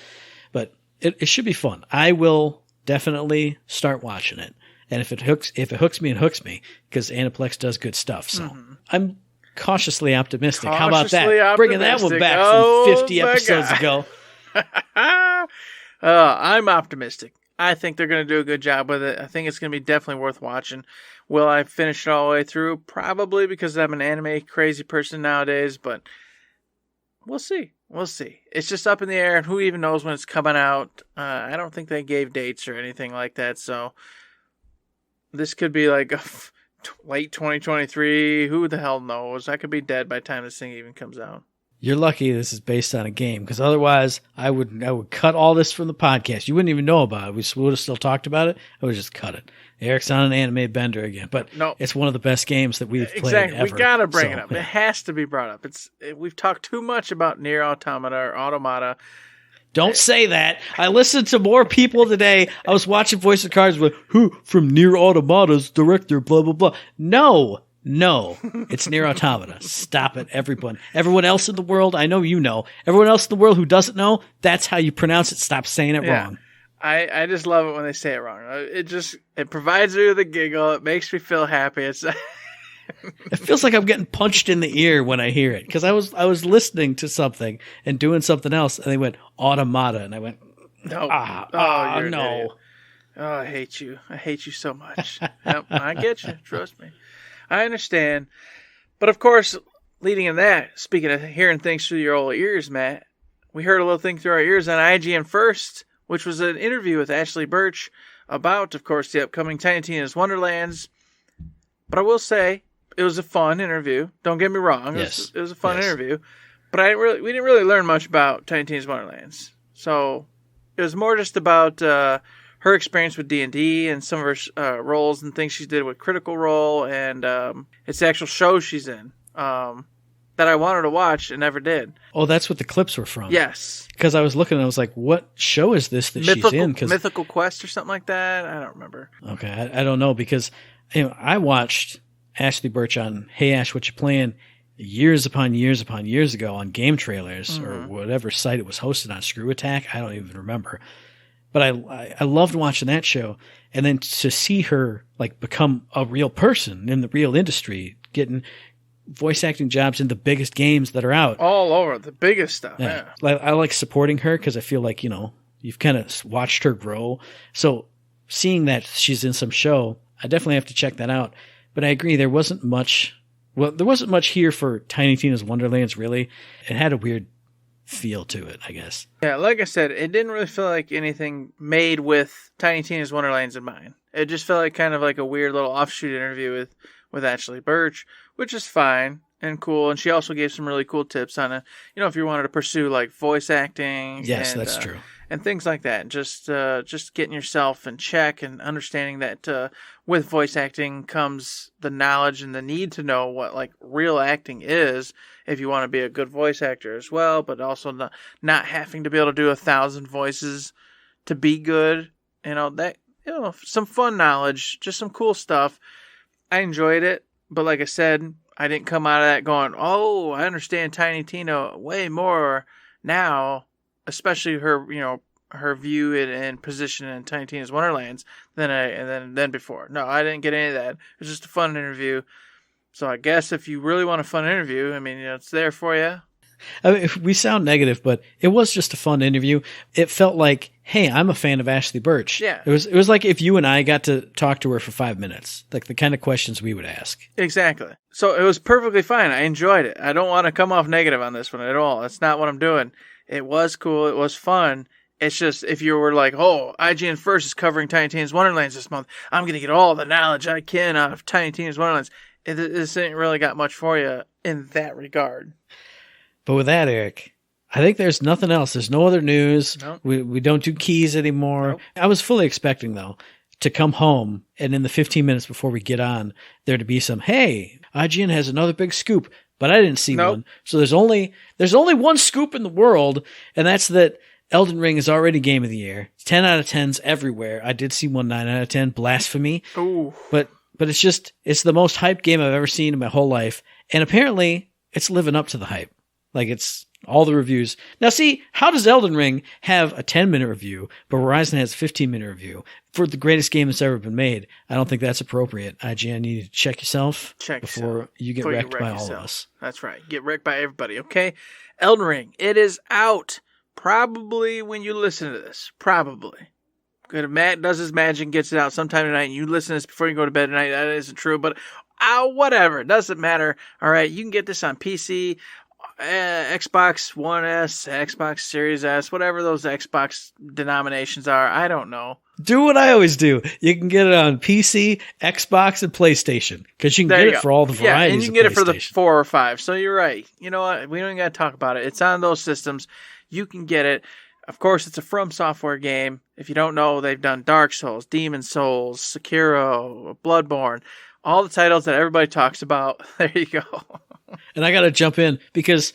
But it should be fun. I will definitely start watching it. And if it hooks me, it hooks me, because Aniplex does good stuff. So I'm cautiously optimistic. How about that? Bringing that one back from 50 episodes ago. I'm optimistic. I think they're going to do a good job with it. I think it's going to be definitely worth watching. Will I finish it all the way through? Probably, because I'm an anime crazy person nowadays, but we'll see. We'll see. It's just up in the air, and who even knows when it's coming out. I don't think they gave dates or anything like that, so this could be like late 2023. Who the hell knows? I could be dead by the time this thing even comes out. You're lucky this is based on a game, because otherwise I would cut all this from the podcast. You wouldn't even know about it. We would have still talked about it. I would just cut it. Eric's on an anime bender again, but no, it's one of the best games that we've played ever. We gotta bring it up. Yeah. It has to be brought up. We've talked too much about Nier Automata or Automata. Don't say that. I listened to more people today. I was watching Voice of Cards with who from Nier Automata's director, blah blah blah. No, it's Nier Automata. Stop it, everyone. Everyone else in the world, I know you know. Everyone else in the world who doesn't know, that's how you pronounce it. Stop saying it wrong. I just love it when they say it wrong. It provides me with a giggle. It makes me feel happy. It feels like I'm getting punched in the ear when I hear it, because I was listening to something and doing something else, and they went Automata, and I went, no. You're no. Oh, I hate you. I hate you so much. Yep, I get you. Trust me. I understand. But of course, leading in that, speaking of hearing things through your old ears, Matt, we heard a little thing through our ears on IGN First, which was an interview with Ashley Birch about, of course, the upcoming Tiny Tina's Wonderlands. But I will say, it was a fun interview. Don't get me wrong. It was a fun interview. But we didn't really learn much about Tiny Tina's Wonderlands. So it was more just about her experience with D&D and some of her roles and things she did with Critical Role, and it's the actual show she's in that I wanted to watch and never did. Oh, that's what the clips were from. Yes. Because I was looking and I was like, what show is this that she's in? Mythical Quest or something like that? I don't remember. Okay, I don't know, because I watched Ashley Birch on Hey Ash, What You Playing years upon years ago on Game Trailers or whatever site it was hosted on, Screw Attack. I don't even remember. But I loved watching that show, and then to see her like become a real person in the real industry, getting voice acting jobs in the biggest games that are out, all over the biggest stuff. Yeah. I like supporting her, because I feel like you've kind of watched her grow. So seeing that she's in some show, I definitely have to check that out. But I agree, there wasn't much here for Tiny Tina's Wonderlands. Really, it had a weird feel to it, I guess. Yeah, like I said, it didn't really feel like anything made with Tiny Tina's Wonderlands in mind. It just felt like kind of like a weird little offshoot interview with Ashley Birch, which is fine and cool. And she also gave some really cool tips on it. If you wanted to pursue like voice acting. Yes, that's true. And things like that. Just getting yourself in check and understanding that with voice acting comes the knowledge and the need to know what like real acting is if you want to be a good voice actor as well, but also not having to be able to do 1,000 voices to be good. Some fun knowledge, just some cool stuff. I enjoyed it, but like I said, I didn't come out of that going, oh, I understand Tiny Tina way more now, especially her view and position in Tiny Tina's Wonderlands than before. No, I didn't get any of that. It was just a fun interview. So I guess if you really want a fun interview, it's there for you. We sound negative, but it was just a fun interview. It felt like, hey, I'm a fan of Ashley Birch. Yeah. It was like if you and I got to talk to her for 5 minutes, like the kind of questions we would ask. Exactly. So it was perfectly fine. I enjoyed it. I don't want to come off negative on this one at all. That's not what I'm doing. It was cool. It was fun. It's just, if you were like, oh, IGN First is covering Tiny Tina's Wonderlands this month, I'm going to get all the knowledge I can out of Tiny Tina's Wonderlands. This ain't really got much for you in that regard. But with that, Eric, I think there's nothing else. There's no other news. Nope. We don't do keys anymore. Nope. I was fully expecting, though, to come home and in the 15 minutes before we get on, there to be some, hey, IGN has another big scoop, but I didn't see one. So there's only one scoop in the world, and that's that Elden Ring is already Game of the Year. 10 out of 10s everywhere. I did see one 9 out of 10, Blasphemy. Ooh. But it's the most hyped game I've ever seen in my whole life. And apparently it's living up to the hype. Like, it's all the reviews. Now see, how does Elden Ring have a 10-minute review, but Horizon has a 15-minute review for the greatest game that's ever been made? I don't think that's appropriate. IGN, you need to check yourself before you get wrecked by all of us. That's right. Get wrecked by everybody, okay? Elden Ring, it is out. Probably when you listen to this. Probably. Good. Matt does his magic and gets it out sometime tonight, and you listen to this before you go to bed tonight. That isn't true, but whatever. It doesn't matter. All right, you can get this on PC, Xbox One S, Xbox Series S, whatever those Xbox denominations are. I don't know. Do what I always do. You can get it on PC, Xbox, and PlayStation, because you can get it for all the varieties. Yeah, and you can get it for the 4 or 5. So you're right. You know what? We don't even got to talk about it. It's on those systems. You can get it. Of course, it's a From Software game. If you don't know, they've done Dark Souls, Demon Souls, Sekiro, Bloodborne, all the titles that everybody talks about. There you go. And I got to jump in because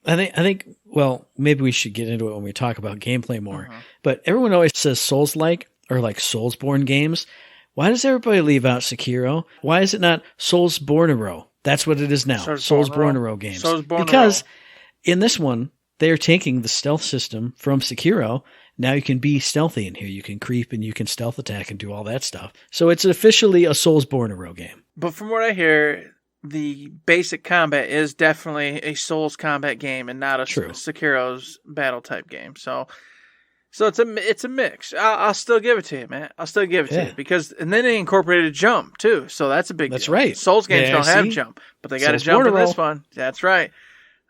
I think, well, maybe we should get into it when we talk about gameplay more. But everyone always says Souls-like or like Soulsborne games. Why does everybody leave out Sekiro? Why is it not Soulsborniro? That's what it is now. Soulsborniro games. Because in this one, they're taking the stealth system from Sekiro. Now you can be stealthy in here. You can creep and you can stealth attack and do all that stuff. So it's officially a Soulsborniro game. But from what I hear, the basic combat is definitely a Souls combat game and not a Sekiro's battle type game. So it's a mix. I'll still give it to you, man. I'll still give it to you because and then they incorporated jump too. So that's a big deal. That's right. Souls games don't have jump, but they got to jump in this one. That's right.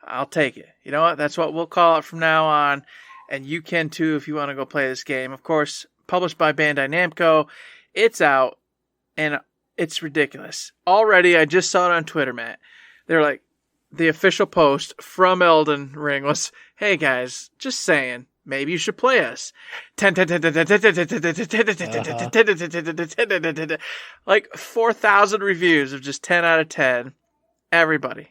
I'll take it. You know what? That's what we'll call it from now on. And you can too if you want to go play this game. Of course, published by Bandai Namco. It's out, and it's ridiculous. Already, I just saw it on Twitter, Matt. They're like, the official post from Elden Ring was, hey guys, just saying, maybe you should play us. Like 4,000 reviews of just 10 out of 10. Everybody.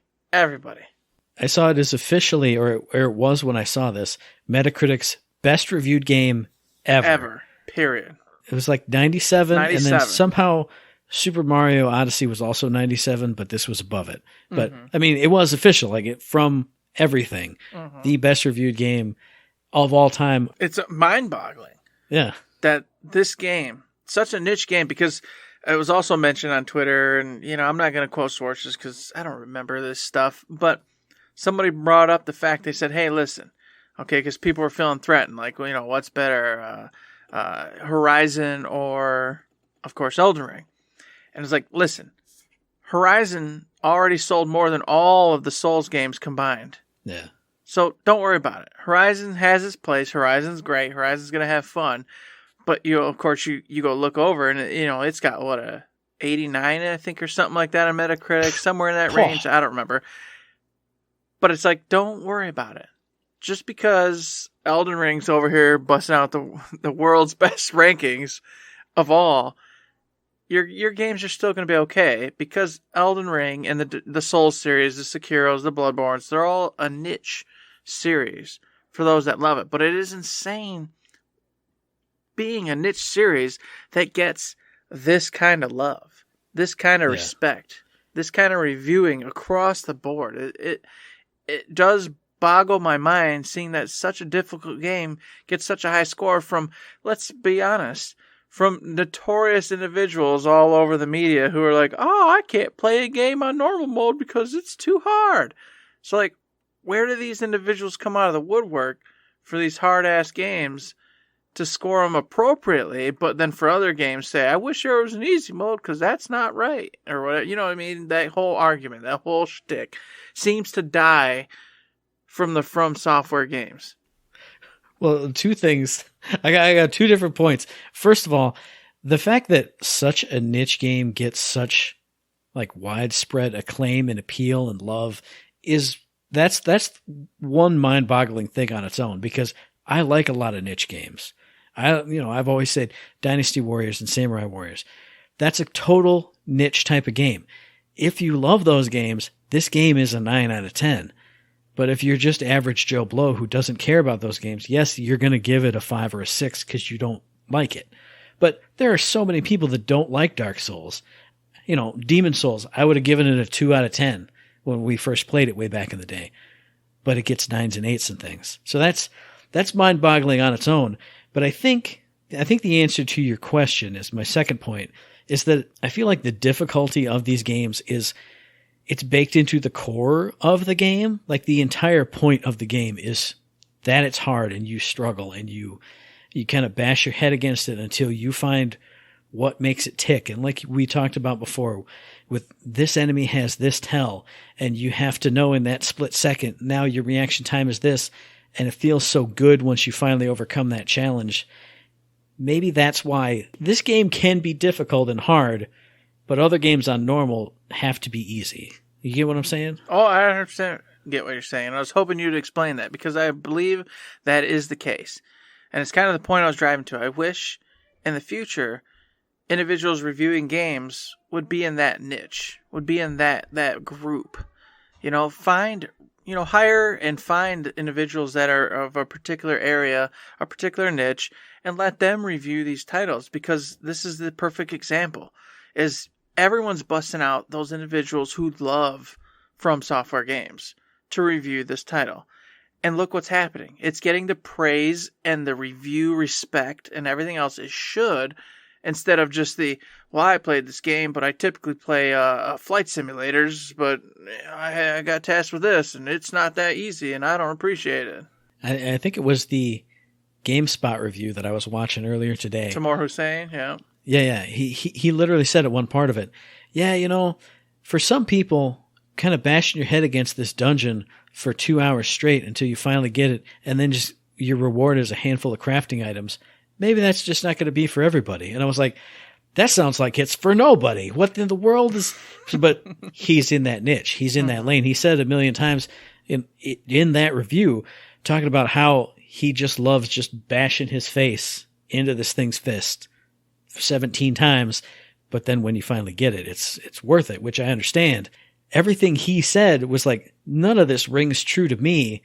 I saw it as officially, or it was when I saw this, Metacritic's best reviewed game ever. Period. It was like 97, and then somehow Super Mario Odyssey was also 97, but this was above it. But, I mean, it was official, like it from everything. The best reviewed game of all time. It's mind-boggling. Yeah. That this game, such a niche game, because it was also mentioned on Twitter, and, you know, I'm not going to quote sources because I don't remember this stuff, but somebody brought up the fact, they said, hey, listen, okay, because people were feeling threatened, like, well, you know, what's better, Horizon or, of course, Elden Ring? And it's like, listen, Horizon already sold more than all of the Souls games combined. Yeah. So don't worry about it. Horizon has its place. Horizon's great. Horizon's going to have fun. But, you know, of course, you go look over, and, you know, it's got, what, a 89, I think, or something like that on Metacritic, somewhere in that range. I don't remember. But it's like, don't worry about it. Just because Elden Ring's over here busting out the world's best rankings of all, your games are still going to be okay because Elden Ring and the Souls series, the Sekiros, the Bloodborns, they're all a niche series for those that love it. But it is insane being a niche series that gets this kind of love, this kind of respect, this kind of reviewing across the board. It does boggle my mind seeing that such a difficult game gets such a high score from, let's be honest, from notorious individuals all over the media who are like, oh, I can't play a game on normal mode because it's too hard. So, like, where do these individuals come out of the woodwork for these hard-ass games to score them appropriately, but then for other games say, I wish there was an easy mode because that's not right, or whatever. You know what I mean? That whole argument, that whole shtick seems to die from the From Software games. Well, two things. I got two different points. First of all, the fact that such a niche game gets such like widespread acclaim and appeal and love that's one mind-boggling thing on its own, because I like a lot of niche games. I've always said Dynasty Warriors and Samurai Warriors. That's a total niche type of game. If you love those games, this game is a 9 out of 10. But if you're just average Joe Blow who doesn't care about those games, yes, you're going to give it a 5 or a 6 because you don't like it. But there are so many people that don't like Dark Souls. Demon Souls, I would have given it a 2 out of 10 when we first played it way back in the day. But it gets 9s and 8s and things. So that's mind-boggling on its own. But I think the answer to your question is my second point, is that I feel like the difficulty of these games is it's baked into the core of the game. Like the entire point of the game is that it's hard and you struggle and you kind of bash your head against it until you find what makes it tick. And like we talked about before, with this enemy has this tell, and you have to know in that split second, now your reaction time is this, and it feels so good once you finally overcome that challenge. Maybe that's why this game can be difficult and hard, but other games on normal have to be easy. You get what I'm saying? Oh, I 100% get what you're saying. I was hoping you'd explain that because I believe that is the case. And it's kind of the point I was driving to. I wish in the future individuals reviewing games would be in that niche, would be in that group. Hire and find individuals that are of a particular area, a particular niche, and let them review these titles, because this is the perfect example. Is everyone's busting out those individuals who love From Software games to review this title. And look what's happening. It's getting the praise and the review respect and everything else it should, instead of just I played this game, but I typically play flight simulators, but I got tasked with this, and it's not that easy, and I don't appreciate it. I think it was the GameSpot review that I was watching earlier today. Tamor Hussein, yeah. Yeah. He literally said at one part of it, for some people, kind of bashing your head against this dungeon for 2 hours straight until you finally get it, and then just your reward is a handful of crafting items, maybe that's just not going to be for everybody. And I was like, that sounds like it's for nobody. What in the world is... But he's in that niche. He's in that lane. He said it a million times in that review, talking about how he just loves just bashing his face into this thing's fist 17 times. But then when you finally get it, it's worth it, which I understand. Everything he said was like, none of this rings true to me,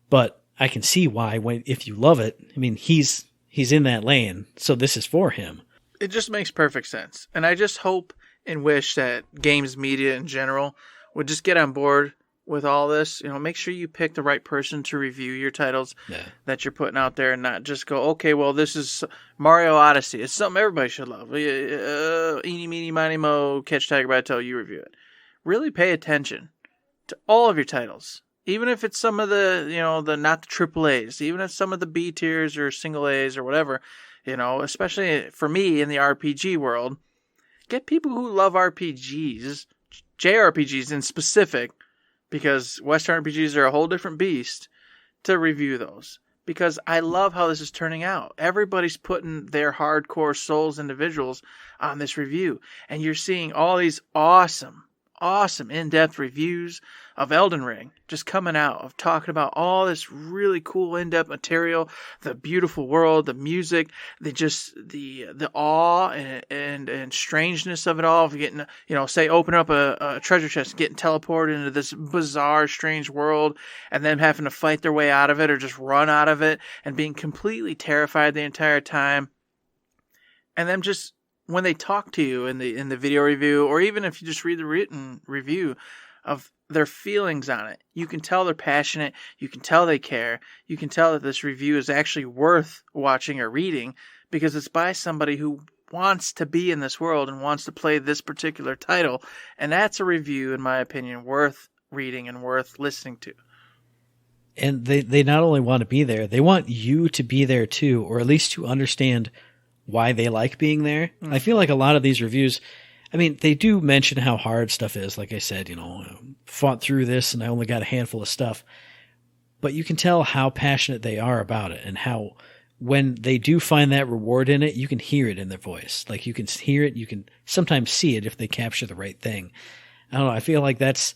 but I can see why if you love it. I mean, he's in that lane, so this is for him. It just makes perfect sense. And I just hope and wish that games media in general would just get on board with all this. Make sure you pick the right person to review your titles that you're putting out there, and not just go, okay, well, this is Mario Odyssey. It's something everybody should love. Eeny, meeny, miny, mo, catch tiger by the toe, you review it. Really pay attention to all of your titles. Even if it's some of the, not the triple A's, even if some of the B tiers or single A's or whatever, especially for me in the RPG world, get people who love RPGs, JRPGs in specific, because Western RPGs are a whole different beast, to review those. Because I love how this is turning out. Everybody's putting their hardcore Souls individuals on this review. And you're seeing all these awesome in-depth reviews of Elden Ring just coming out, of talking about all this really cool in-depth material, the beautiful world, the music, the awe and strangeness of it all, of getting, say open up a treasure chest, getting teleported into this bizarre, strange world, and them having to fight their way out of it or just run out of it and being completely terrified the entire time. And them just, when they talk to you in the video review, or even if you just read the written review of their feelings on it, you can tell they're passionate. You can tell they care. You can tell that this review is actually worth watching or reading, because it's by somebody who wants to be in this world and wants to play this particular title. And that's a review, in my opinion, worth reading and worth listening to. And they not only want to be there, they want you to be there too, or at least to understand why they like being there. I feel like a lot of these reviews, I mean, they do mention how hard stuff is. Like I said, fought through this and I only got a handful of stuff. But you can tell how passionate they are about it, and how when they do find that reward in it, you can hear it in their voice. Like you can hear it, you can sometimes see it if they capture the right thing. I don't know. I feel like it's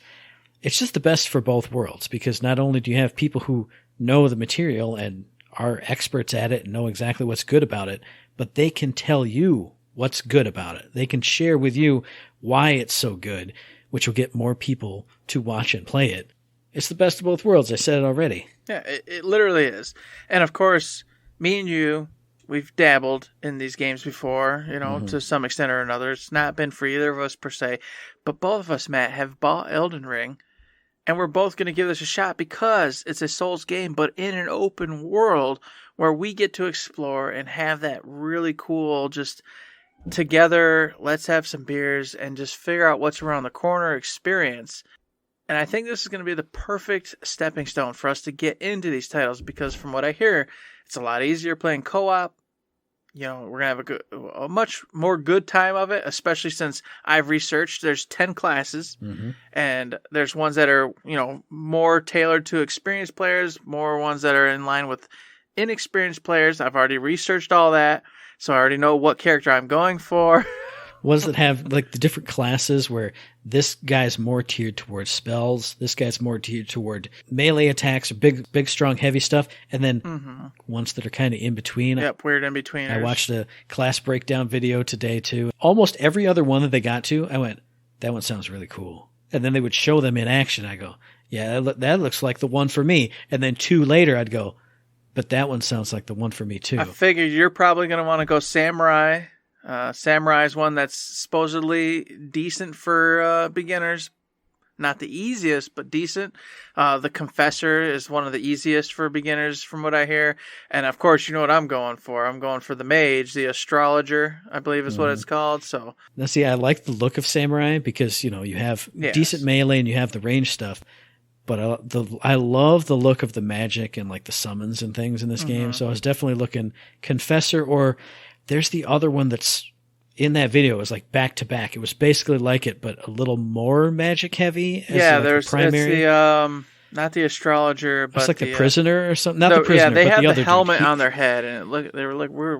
just the best for both worlds, because not only do you have people who know the material and are experts at it and know exactly what's good about it, but they can tell you what's good about it. They can share with you why it's so good, which will get more people to watch and play it. It's the best of both worlds. I said it already. Yeah, it literally is. And of course, me and you, we've dabbled in these games before, to some extent or another. It's not been for either of us per se, but both of us, Matt, have bought Elden Ring, and we're both going to give this a shot because it's a Souls game, but in an open world where we get to explore and have that really cool just together, let's have some beers and just figure out what's around the corner experience. And I think this is going to be the perfect stepping stone for us to get into these titles because from what I hear, it's a lot easier playing co-op. We're going to have a much more good time of it, especially since I've researched there's 10 classes and there's ones that are, more tailored to experienced players, more ones that are in line with inexperienced players. I've already researched all that, so I already know what character I'm going for. Does it have like the different classes where this guy's more tiered towards spells, this guy's more tiered toward melee attacks or big, strong, heavy stuff, and then ones that are kind of in between? Yep, weird in between. I watched a class breakdown video today too. Almost every other one that they got to, I went, that one sounds really cool. And then they would show them in action. I go, yeah, that looks like the one for me. And then 2 later, I'd go, but that one sounds like the one for me too. I figured you're probably going to want to go Samurai. Samurai is one that's supposedly decent for beginners. Not the easiest, but decent. The Confessor is one of the easiest for beginners from what I hear. And of course, you know what I'm going for. I'm going for the Mage, the Astrologer, I believe is what it's called. So now, see, I like the look of Samurai because, you have decent melee and you have the range stuff. But I love the look of the magic and like the summons and things in this game. So I was definitely looking Confessor, or there's the other one that's in that video. It was like back to back. It was basically like it, but a little more magic heavy. There's primary. It's not the Astrologer, but it's like the Prisoner or something. Not the Prisoner. Yeah, they but had the the other helmet on their head, and they were like we're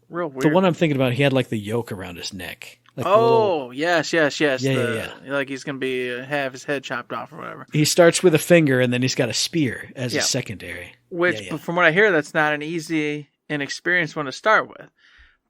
real weird. The one I'm thinking about, he had like the yoke around his neck. Like yes. Yeah. Like he's gonna have his head chopped off or whatever. He starts with a finger, and then he's got a spear as a secondary. Which, from what I hear, that's not an easy and experienced one to start with.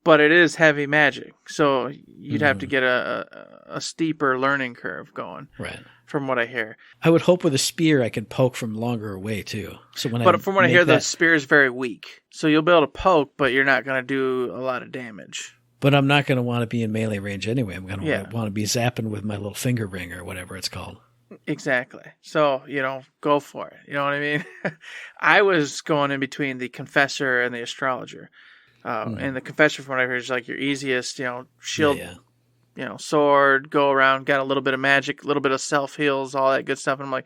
But it is heavy magic, so you'd have to get a steeper learning curve going. Right. From what I hear, I would hope with a spear I could poke from longer away too. So from what I hear, the spear is very weak, so you'll be able to poke, but you're not going to do a lot of damage. But I'm not going to want to be in melee range anyway. I'm going to want to be zapping with my little finger ring or whatever it's called. Exactly. So, go for it. You know what I mean? I was going in between the Confessor and the Astrologer. And the Confessor, from what I heard, is like your easiest, shield, sword, go around, got a little bit of magic, a little bit of self-heals, all that good stuff. And I'm like,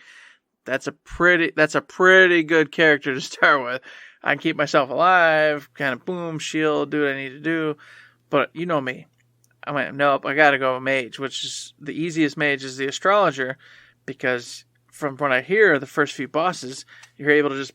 that's a pretty good character to start with. I can keep myself alive, kind of boom, shield, do what I need to do. But you know me. I went, nope, I got to go Mage, which is the easiest Mage is the Astrologer, because from what I hear, the first few bosses, you're able to just,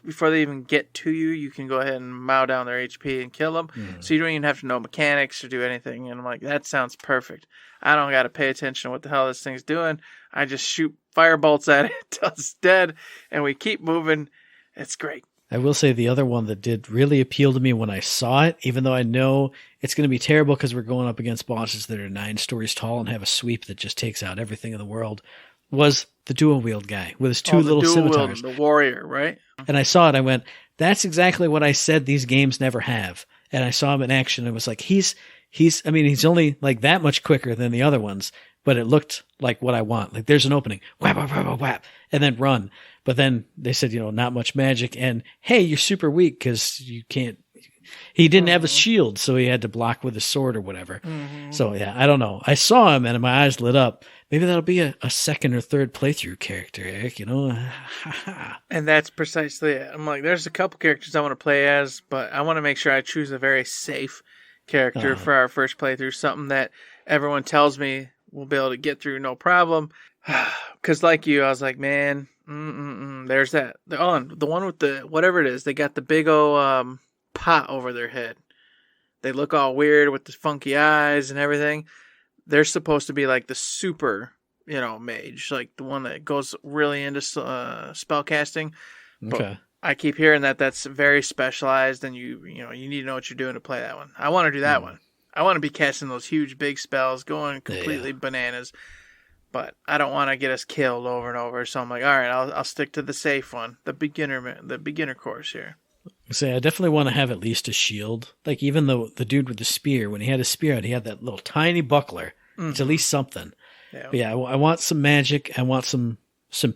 before they even get to you, you can go ahead and mow down their HP and kill them. So you don't even have to know mechanics or do anything. And I'm like, that sounds perfect. I don't got to pay attention to what the hell this thing's doing. I just shoot fire bolts at it till it's dead, and we keep moving. It's great. I will say the other one that did really appeal to me when I saw it, even though I know it's going to be terrible because we're going up against bosses that are 9 stories tall and have a sweep that just takes out everything in the world, was the dual wield guy with his 2 little scimitars. The warrior, right? And I saw it. I went, that's exactly what I said these games never have. And I saw him in action and was like, he's only like that much quicker than the other ones, but it looked like what I want. Like there's an opening, whap, whap, whap, whap, and then run. But then they said, not much magic. And hey, you're super weak because you can't. He didn't have a shield, so he had to block with his sword or whatever. So yeah, I don't know. I saw him and my eyes lit up. Maybe that'll be a second or third playthrough character, Eric, And that's precisely it. I'm like, there's a couple characters I want to play as, but I want to make sure I choose a very safe character for our first playthrough. Something that everyone tells me we'll be able to get through no problem. Because like you, I was like, man, there's that. The one with the, whatever it is, they got the big old pot over their head. They look all weird with the funky eyes and everything. They're supposed to be like the super, mage, like the one that goes really into spell casting. But I keep hearing that that's very specialized, and you need to know what you're doing to play that one. I want to do that one. I want to be casting those huge big spells, going completely bananas, but I don't want to get us killed over and over. So I'm like, all right, I'll stick to the safe one, the beginner course here. I definitely want to have at least a shield. Like even the dude with the spear, when he had his spear out, he had that little tiny buckler. Mm-hmm. It's at least something. Yeah. But yeah, I want some magic. I want some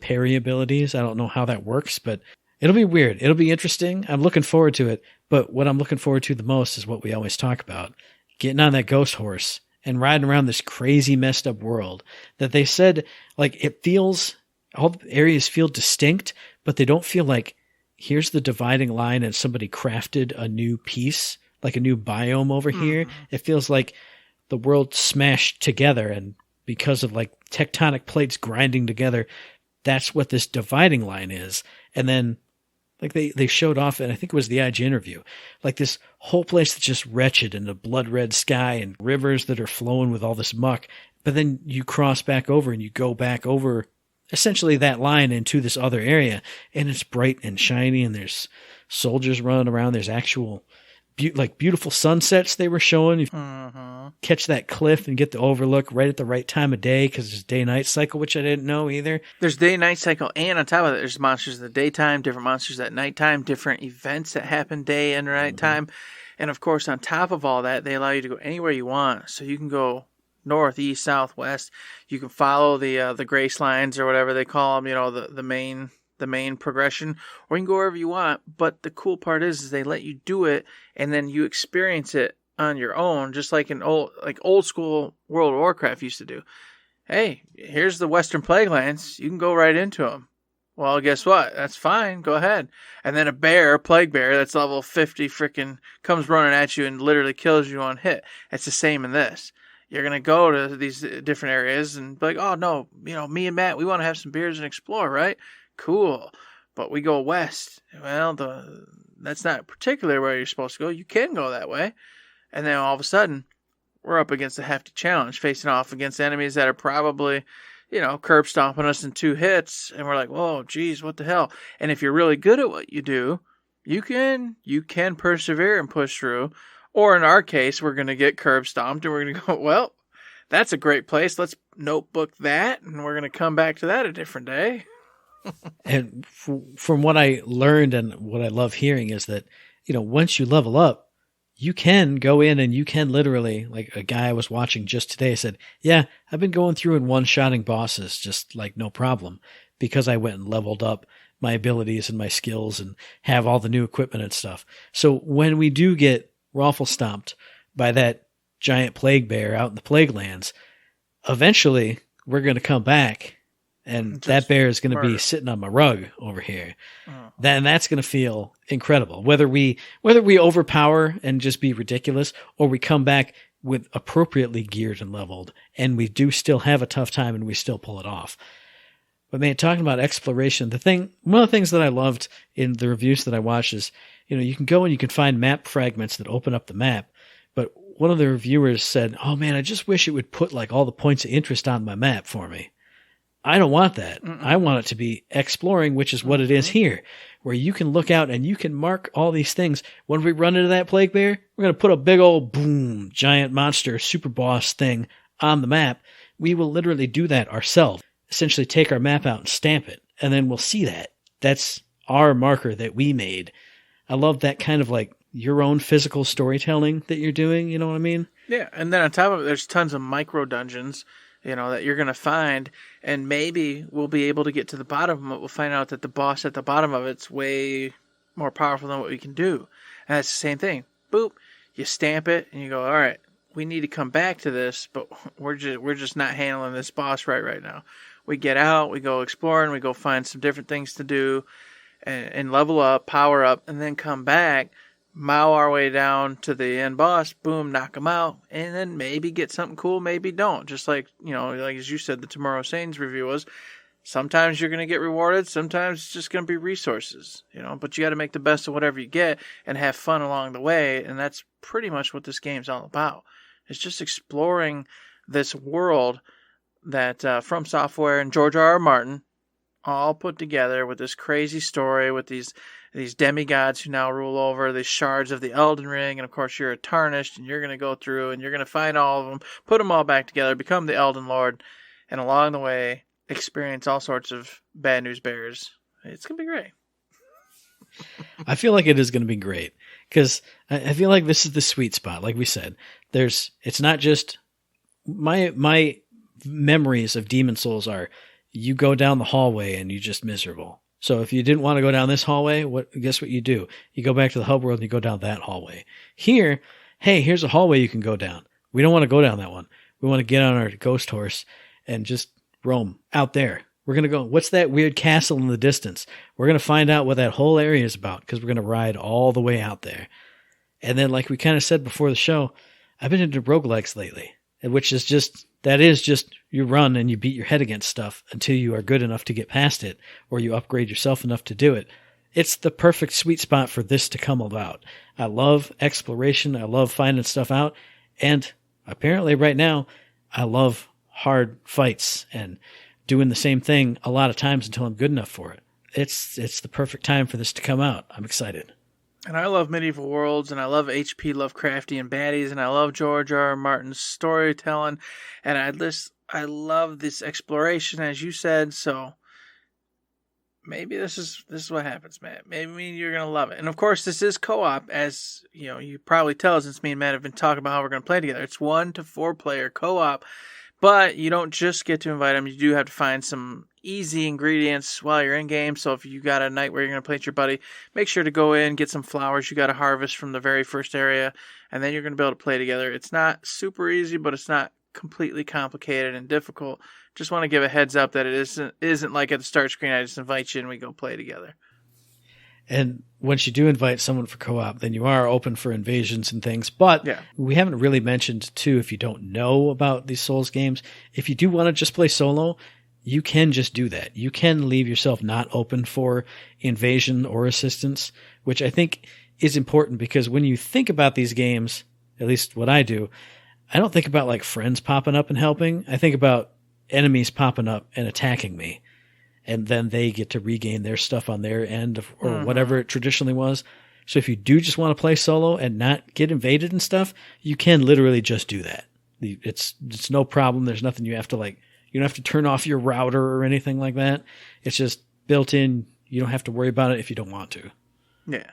parry abilities. I don't know how that works, but it'll be weird. It'll be interesting. I'm looking forward to it. But what I'm looking forward to the most is what we always talk about. Getting on that ghost horse and riding around this crazy messed up world that they said, like, it feels, all the areas feel distinct, but they don't feel like here's the dividing line and somebody crafted a new piece, like a new biome over here. It feels like the world smashed together, and because of like tectonic plates grinding together, that's what this dividing line is. And then like they showed off, and I think it was the IG interview, like this whole place that's just wretched and a blood red sky and rivers that are flowing with all this muck. But then you cross back over and you go back over essentially that line into this other area, and it's bright and shiny, and there's soldiers running around. There's actual beautiful sunsets they were showing. You catch that cliff and get the overlook right at the right time of day because there's day-night cycle, which I didn't know either. There's day-night cycle, and on top of it, there's monsters in the daytime, different monsters at nighttime, different events that happen day and nighttime. And of course, on top of all that, they allow you to go anywhere you want. So you can go north, east, south, west. You can follow the grace lines or whatever they call them, the main progression, or you can go wherever you want. But the cool part is they let you do it, and then you experience it on your own, just like old school World of Warcraft used to do. Hey, here's the Western Plaguelands. You can go right into them. Well, guess what? That's fine. Go ahead. And then a plague bear, that's level 50, freaking comes running at you and literally kills you on hit. It's the same in this. You're going to go to these different areas and be like, oh, no, me and Matt, we want to have some beers and explore, right? Cool. But we go west. Well, that's not particularly where you're supposed to go. You can go that way. And then all of a sudden, we're up against a hefty challenge, facing off against enemies that are probably, curb stomping us in 2 hits. And we're like, whoa, geez, what the hell? And if you're really good at what you do, you can persevere and push through. Or in our case, we're going to get curb stomped and we're going to go, well, that's a great place. Let's notebook that. And we're going to come back to that a different day. And from what I learned and what I love hearing is that, once you level up, you can go in and you can literally, like a guy I was watching just today said, yeah, I've been going through and one-shotting bosses just like no problem because I went and leveled up my abilities and my skills and have all the new equipment and stuff. So when we do get raffle stomped by that giant plague bear out in the plague lands, eventually we're going to come back and that bear is going to be sitting on my rug over here. Then that's going to feel incredible. Whether we overpower and just be ridiculous, or we come back with appropriately geared and leveled, and we do still have a tough time and we still pull it off. But man, talking about exploration, one of the things that I loved in the reviews that I watched is, you can go and you can find map fragments that open up the map. But one of the reviewers said, oh man, I just wish it would put like all the points of interest on my map for me. I don't want that. I want it to be exploring, which is what it is here, where you can look out and you can mark all these things. When we run into that plague bear, we're going to put a big old boom, giant monster, super boss thing on the map. We will literally do that ourselves, essentially take our map out and stamp it, and then we'll see that. That's our marker that we made. I love that kind of like your own physical storytelling that you're doing. You know what I mean? Yeah. And then on top of it, there's tons of micro dungeons, that you're going to find, and maybe we'll be able to get to the bottom of them, but we'll find out that the boss at the bottom of it's way more powerful than what we can do. And that's the same thing. Boop. You stamp it, and you go, all right, we need to come back to this, but we're just not handling this boss right now. We get out, we go exploring, we go find some different things to do, and level up, power up, and then come back, mow our way down to the end boss, boom, knock him out, and then maybe get something cool, maybe don't. Just like, like as you said, the Tomorrow Saints review was, sometimes you're going to get rewarded, sometimes it's just going to be resources, but you got to make the best of whatever you get and have fun along the way, and that's pretty much what this game's all about. It's just exploring this world that From Software and George R.R. Martin all put together with this crazy story, with these these demigods who now rule over the shards of the Elden Ring. And of course, you're a tarnished, and you're going to go through and you're going to find all of them, put them all back together, become the Elden Lord, and along the way, experience all sorts of bad news bears. It's going to be great. I feel like it is going to be great because I feel like this is the sweet spot. Like we said, it's not just my memories of Demon Souls are you go down the hallway and you're just miserable. So if you didn't want to go down this hallway, guess what you do? You go back to the hub world and you go down that hallway. Here, hey, here's a hallway you can go down. We don't want to go down that one. We want to get on our ghost horse and just roam out there. We're going to go, what's that weird castle in the distance? We're going to find out what that whole area is about because we're going to ride all the way out there. And then, like we kind of said before the show, I've been into roguelikes lately, which is just you run and you beat your head against stuff until you are good enough to get past it or you upgrade yourself enough to do it. It's the perfect sweet spot for this to come about. I love exploration. I love finding stuff out. And apparently right now, I love hard fights and doing the same thing a lot of times until I'm good enough for it. It's the perfect time for this to come out. I'm excited. And I love medieval worlds, and I love H.P. Lovecraftian baddies, and I love George R. R. Martin's storytelling, and I love this exploration, as you said. So maybe this is what happens, Matt. Maybe you're gonna love it. And of course, this is co-op, as you know. You probably tell since me and Matt have been talking about how we're gonna play together. It's 1 to 4 player co-op. But you don't just get to invite them. You do have to find some easy ingredients while you're in game. So if you got a night where you're going to play with your buddy, make sure to go in, get some flowers you got to harvest from the very first area, and then you're going to be able to play together. It's not super easy, but it's not completely complicated and difficult. Just want to give a heads up that it isn't like at the start screen, I just invite you and we go play together. And once you do invite someone for co-op, then you are open for invasions and things. But we haven't really mentioned, too, if you don't know about these Souls games, if you do want to just play solo, you can just do that. You can leave yourself not open for invasion or assistance, which I think is important because when you think about these games, at least what I do, I don't think about like friends popping up and helping. I think about enemies popping up and attacking me. And then they get to regain their stuff on their end or whatever it traditionally was. So if you do just want to play solo and not get invaded and stuff, you can literally just do that. It's no problem. There's nothing you have to you don't have to turn off your router or anything like that. It's just built in. You don't have to worry about it if you don't want to. Yeah.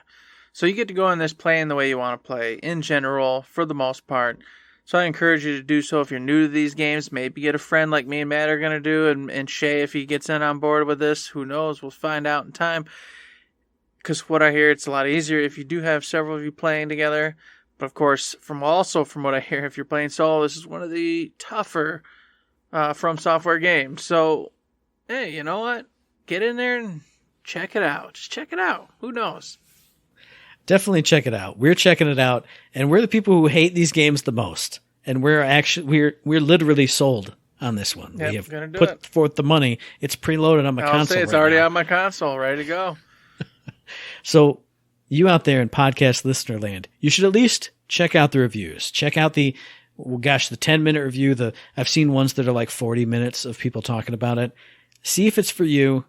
So you get to go in this playing the way you want to play in general for the most part. So I encourage you to do so if you're new to these games. Maybe get a friend like me and Matt are going to do, and Shay, if he gets in on board with this, who knows? We'll find out in time. Because what I hear, it's a lot easier if you do have several of you playing together. But of course, from what I hear, if you're playing solo, this is one of the tougher From Software games. So, hey, you know what? Get in there and check it out. Just check it out. Who knows? Definitely check it out. We're checking it out, and we're the people who hate these games the most. And we're literally sold on this one. Yep, we have put forth the money. It's preloaded on my console. It's already on my console, ready to go. So, you out there in podcast listener land, you should at least check out the reviews. Check out the 10-minute review. I've seen ones that are like 40 minutes of people talking about it. See if it's for you,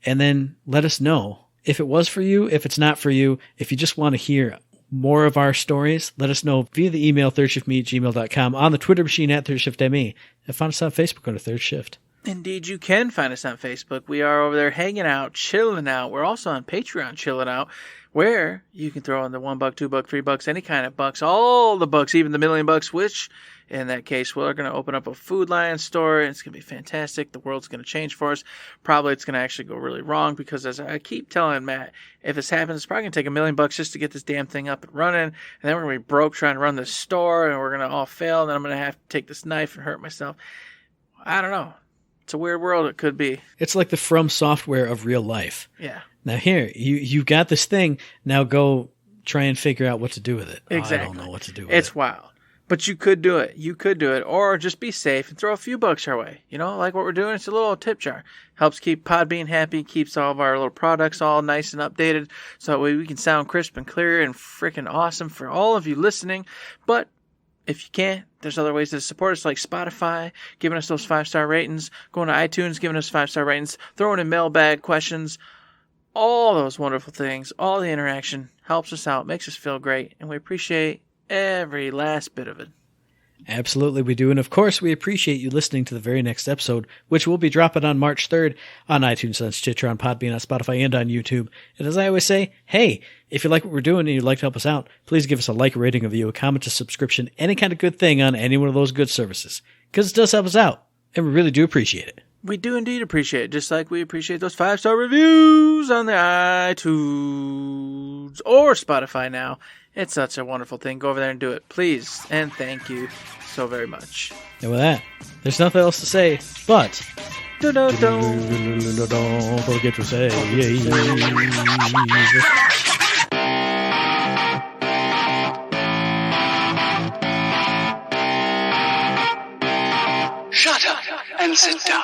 and then let us know. If it was for you, if it's not for you, if you just want to hear more of our stories, let us know via the email thirdshiftme@gmail.com, on the Twitter machine @thirdshiftme, and find us on Facebook under Third Shift. Indeed, you can find us on Facebook. We are over there hanging out, chilling out. We're also on Patreon, chilling out, where you can throw in the $1, $2, $3, any kind of bucks, all the bucks, even the $1,000,000, which in that case, we're going to open up a Food Lion store, and it's going to be fantastic. The world's going to change for us. Probably it's going to actually go really wrong because, as I keep telling Matt, if this happens, it's probably going to take $1,000,000 just to get this damn thing up and running, and then we're going to be broke trying to run this store, and we're going to all fail, and then I'm going to have to take this knife and hurt myself. I don't know. It's a weird world it could be. It's like the From Software of real life. Yeah. Now here, you've got this thing. Now go try and figure out what to do with it. Exactly. I don't know what to do with it. It's wild. But you could do it. You could do it. Or just be safe and throw a few bucks our way. You know, like what we're doing. It's a little tip jar. Helps keep Podbean happy. Keeps all of our little products all nice and updated. So that way we can sound crisp and clear and freaking awesome for all of you listening. But if you can't, there's other ways to support us, like Spotify, giving us those 5-star ratings, going to iTunes, giving us 5-star ratings, throwing in mailbag questions, all those wonderful things, all the interaction helps us out, makes us feel great, and we appreciate every last bit of it. Absolutely, we do. And of course, we appreciate you listening to the very next episode, which will be dropping on March 3rd on iTunes, on Stitcher, on Podbean, on Spotify, and on YouTube. And as I always say, hey, if you like what we're doing and you'd like to help us out, please give us a like, a rating, a review, a comment, a subscription, any kind of good thing on any one of those good services. Because it does help us out, and we really do appreciate it. We do indeed appreciate it, just like we appreciate those 5-star reviews on the iTunes or Spotify now. It's such a wonderful thing. Go over there and do it, please. And thank you so very much. And with that, there's nothing else to say, but Don't forget to say, Shut up and sit down.